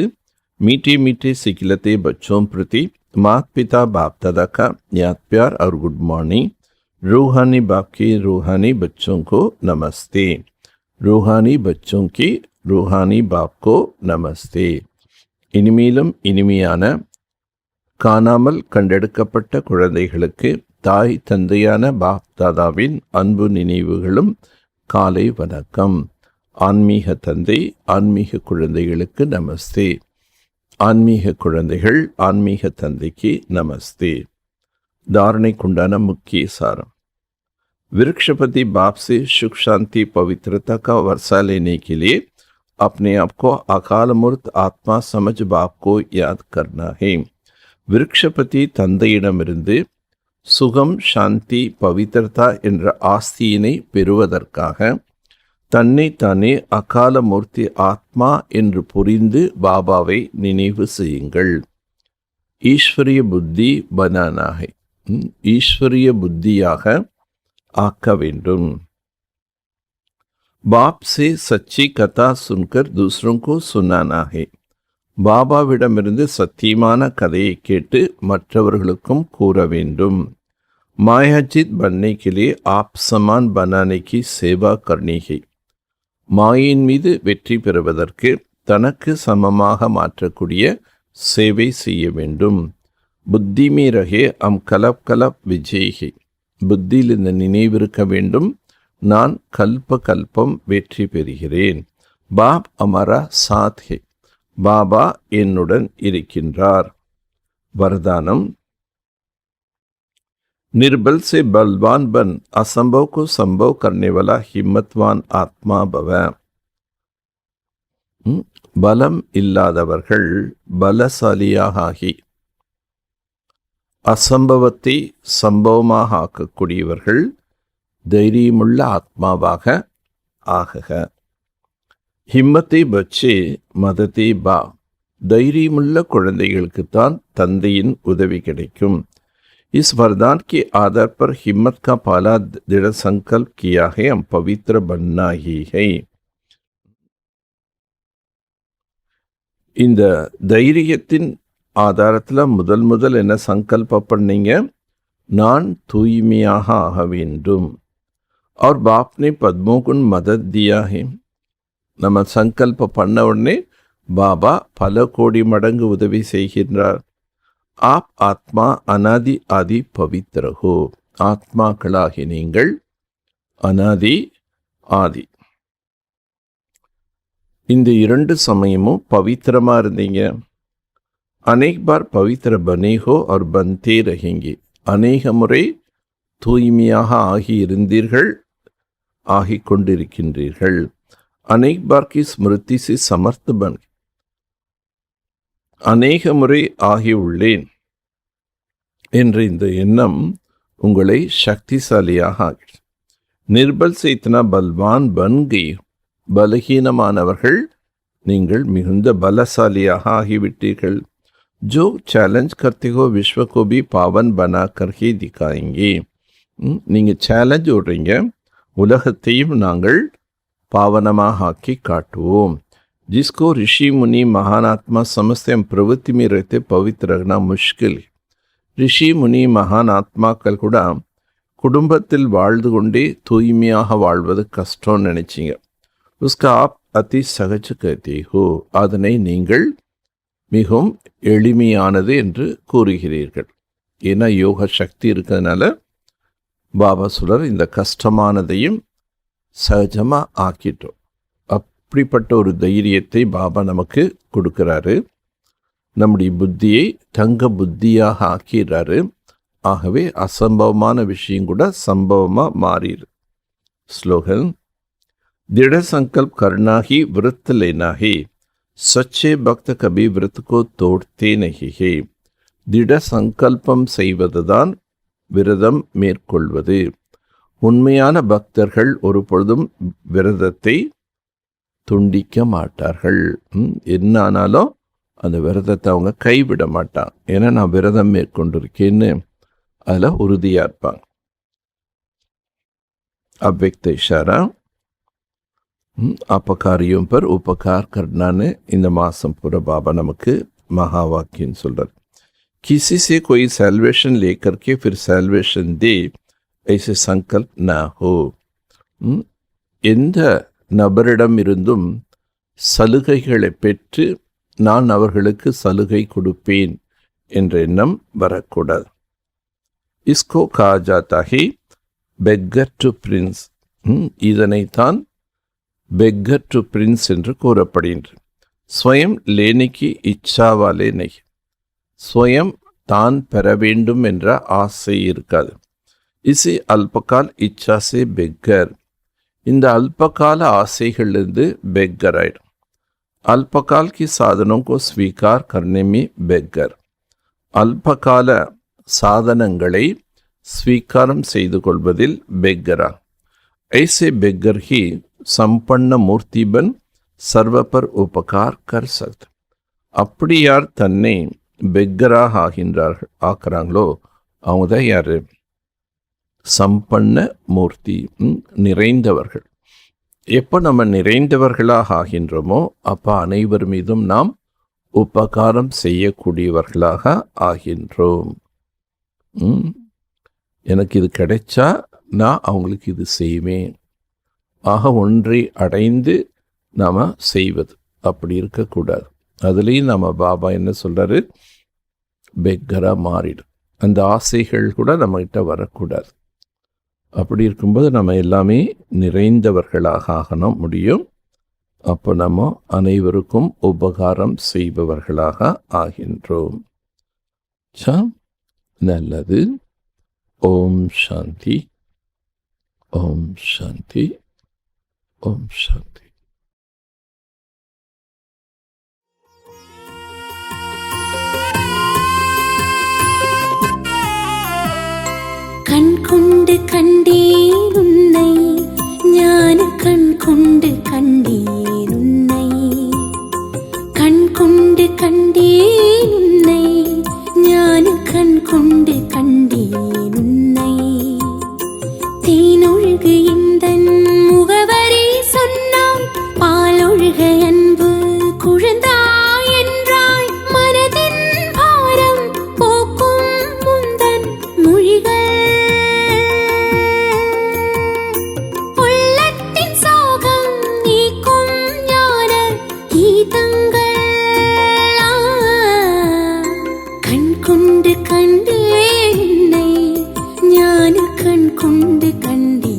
மீட்டே மீட்டே சிக்கிலத்தை பச்சோं प्रति माता पिता बाप दादा का याद प्यार और गुड मॉर्निंग. रूहानी बाप की रूहानी बच्चों को नमस्ते, रूहानी बच्चों की रूहानी बाप को नमस्ते. இனிமேலும் இனிமையான காணாமல் கண்டெடுக்கப்பட்ட குழந்தைகளுக்கு தாய் தந்தையான பாப் தாதாவின் அன்பு நினைவுகளும் காலை வணக்கம். ஆன்மீக தந்தை ஆன்மீக குழந்தைகளுக்கு நமஸ்தே, ஆன்மீக குழந்தைகள் ஆன்மீக தந்தைக்கு நமஸ்தே. धारणेकुंडाना मुख्य सारम। वृक्षपति बाप से सुख शांति पवित्रता का वर्षा लेने के लिए अपने आप को अकाल मूर्त आत्मा समझ बाप को याद करना है. விருட்சபதி தந்தையிடமிருந்து சுகம், சாந்தி, பவித்திரதா என்ற ஆஸ்தியினை பெறுவதற்காக தன்னை தானே அகால மூர்த்தி ஆத்மா என்று புரிந்து பாபாவை நினைவு செய்யுங்கள். ஈஸ்வரிய புத்தி பனானா है. ஈஸ்வரிய புத்தியாக ஆக்க வேண்டும். बाप से सच्ची कथा सुनकर दूसरों को सुनाना है. பாபாவிடமிருந்து சத்தியமான கதையை கேட்டு மற்றவர்களுக்கும் கூற வேண்டும். மாயாஜித் बनने के लिए आप समान बनाने की सेवा करनी है. மாயின் மீது வெற்றி பெறுவதற்கு தனக்கு சமமாக மாற்றக்கூடிய சேவை செய்ய வேண்டும். புத்தி மீ ரஹே அம் கலப் கலப் விஜய். புத்தியில் இந்த நினைவிருக்க வேண்டும், நான் கல்ப கல்பம் வெற்றி பெறுகிறேன். பாப் அமரா சாத் ஹே. பாபா என்னுடன் இருக்கின்றார். वरदानम निर्बल से बलवान बन असंभव को संभव करने वाला हिम्मतवान आत्मा भव. பலம் இல்லாதவர்கள் பலசாலியாக ஆகி அசம்பவத்தை சம்பவமாக ஆக்கக்கூடியவர்கள் தைரியமுள்ள ஆத்மாவாக ஆகுக. ஹிம்மத்தை பச்சே மதத்தை பா. தைரியமுள்ள குழந்தைகளுக்குத்தான் தந்தையின் உதவி கிடைக்கும். इस वरदान के आधार पर हिम्मत का पहला दृढ़ संकल्प किया है, हम पवित्र बनना ही है. இந்த தைரியத்தின் ஆதாரத்தில் முதல் என்ன சங்கல்ப பண்ணீங்க? நான் தூய்மையாக ஆக வேண்டும். और बाप ने पद्मों को मदद दिया है. நம்ம சங்கல்ப பண்ண உடனே பாபா பல கோடி மடங்கு உதவி செய்கின்றார். आप आत्मा अनादि आदि पवित्र हो. ஆத்மாக்களாகி நீங்கள் அனாதி ஆதி. இந்த இரண்டு சமயமும் பவித்திரமா இருந்தீங்க. अनेक बार पवित्र बने हो और बनते रहेंगे. அநேக முறை தூய்மையாக ஆகி இருந்தீர்கள், ஆகிக் கொண்டிருக்கின்றீர்கள். अनेक बार की स्मृति से समर्थ बन. அநேக முறை ஆகியுள்ளேன் என்ற இந்த எண்ணம் உங்களை சக்திசாலியாக ஆகிறது. நிர்பல் से इतना बलवान बन गए. பலகீனமானவர்கள் நீங்கள் மிகுந்த பலசாலியாக ஆகிவிட்டீர்கள். जो चैलेंज करते हो विश्व को भी पावन बना कर ही दिखाएंगे. நீங்கள் சேலஞ்ச் விடுறீங்க, உலகத்தையும் நாங்கள் பாவனமாக ஆக்கி காட்டுவோம். जिसको ऋषि मुनि महान आत्मा समझते हम प्रवृत्ति में रहते पवित्र रहना मुश्किल. ரிஷி முனி மகான் ஆத்மாக்கள் கூட குடும்பத்தில் வாழ்ந்து கொண்டே தூய்மையாக வாழ்வது கஷ்டம்னு நினைச்சிங்க. உஸ்கா ஆப் அதி சகஜ கஹதே ஹோ. அதனை நீங்கள் மிகவும் எளிமையானது என்று கூறுகிறீர்கள். ஏன்னா யோக சக்தி இருக்கிறதுனால பாபா சொல்றார், இந்த கஷ்டமானதையும் சகஜமாக ஆக்கிட்டோம். அப்படிப்பட்ட ஒரு தைரியத்தை பாபா நமக்கு கொடுக்கிறாரு. நம்முடைய புத்தியை தங்க புத்தியாக ஆக்கிறாரு. ஆகவே அசம்பவமான விஷயம் கூட சம்பவமாக மாறிடு. ஸ்லோகன் दृढ़ संकल्प करना ही व्रत लेना है. सच्चे भक्त कभी व्रत को तोड़ते नहीं है. திட சங்கல்பம் செய்வதுதான் விரதம் மேற்கொள்வது. உண்மையான பக்தர்கள் ஒரு பொழுதும் விரதத்தை துண்டிக்க மாட்டார்கள். என்ன ஆனாலும் அந்த விரதத்தை அவங்க கைவிட மாட்டாங்க. ஏன்னா நான் விரதம் மேற்கொண்டிருக்கேன்னு அதில் உறுதியாக இருப்பாங்க. अव्यक्त इशारा. अपकारियों पर उपकार करना ने இந்த மாதம் पूरा बाबा நமக்கு மகா வாக்கியம் சொல்கிறார். किसी से कोई सैल्वेशन लेकर के फिर सैल्वेशन दे ऐसे संकल्प ना हो. எந்த நபரிடம் இருந்தும் சலுகைகளை பெற்று நான் அவர்களுக்கு சலுகை கொடுப்பேன் என்ற எண்ணம் வரக்கூடாது. इसको कहा जाता है beggar to prince. இதனைத்தான் beggar to prince என்று கூறப்படுகின்றது. ஸ்வயம் லேனிக்கு இச்சாவாலே நெய். ஸ்வயம் தான் பெற வேண்டும் என்ற ஆசை இருக்காது. இசை அல்பகால் இச்சாசே பெக்கர். இந்த அல்பகால ஆசைகளிலிருந்து பெக்கர் ஆயிடும். अल्पकाल की साधनों को स्वीकार करने में बेगर, अल्पकाल साधनங்களை स्वीकारम செய்து கொள்வதில் बेगरा। ऐसे बेगर ही संपन्न मूर्ति बन सर्व पर उपकार कर सकते। அப்படி யார் தன்னை பெக்கராக ஆக்குறாங்களோ அவங்க தான் யார்? சம்பன்ன மூர்த்தி, நிறைந்தவர்கள். எப்போ நம்ம நிறைந்தவர்களாக ஆகின்றோமோ அப்போ அனைவர் மீதும் நாம் உபகாரம் செய்யக்கூடியவர்களாக ஆகின்றோம். எனக்கு இது கிடைச்சா நான் அவங்களுக்கு இது செய்வேன். ஆக ஒன்றை அடைந்து நாம் செய்வது, அப்படி இருக்கக்கூடாது. அதுலேயும் நம்ம பாபா என்ன சொல்கிறாரு? பெக்கராக மாறிடும். அந்த ஆசைகள் கூட நம்மகிட்ட வரக்கூடாது. அப்படி இருக்கும்போது நம்ம எல்லாமே நிறைந்தவர்களாக ஆகணும் முடியும். அப்போ நம்ம அனைவருக்கும் உபகாரம் செய்பவர்களாக ஆகின்றோம். நல்லது. ஓம் சாந்தி, ஓம் சாந்தி, ஓம் சாந்தி. கண் கொண்டு கண்டேன் உன்னை, ஞான கண் கொண்டு கண்டேன் உன்னை, கண் கொண்டு கண்டேன் உன்னை, ஞான கண் கொண்டு கண்டேன் உன்னை. தேனொழுகு இந்தன் முகவரி சொன்னாய், பாலொழுக அன்பு குழந்தாய் என்றாய். மனதின் பாரம் போக்கும் முந்தன் மொழிகள், கண்டு கண்டேன் உன்னை, ஞான கண் கொண்டு கண்டேன்.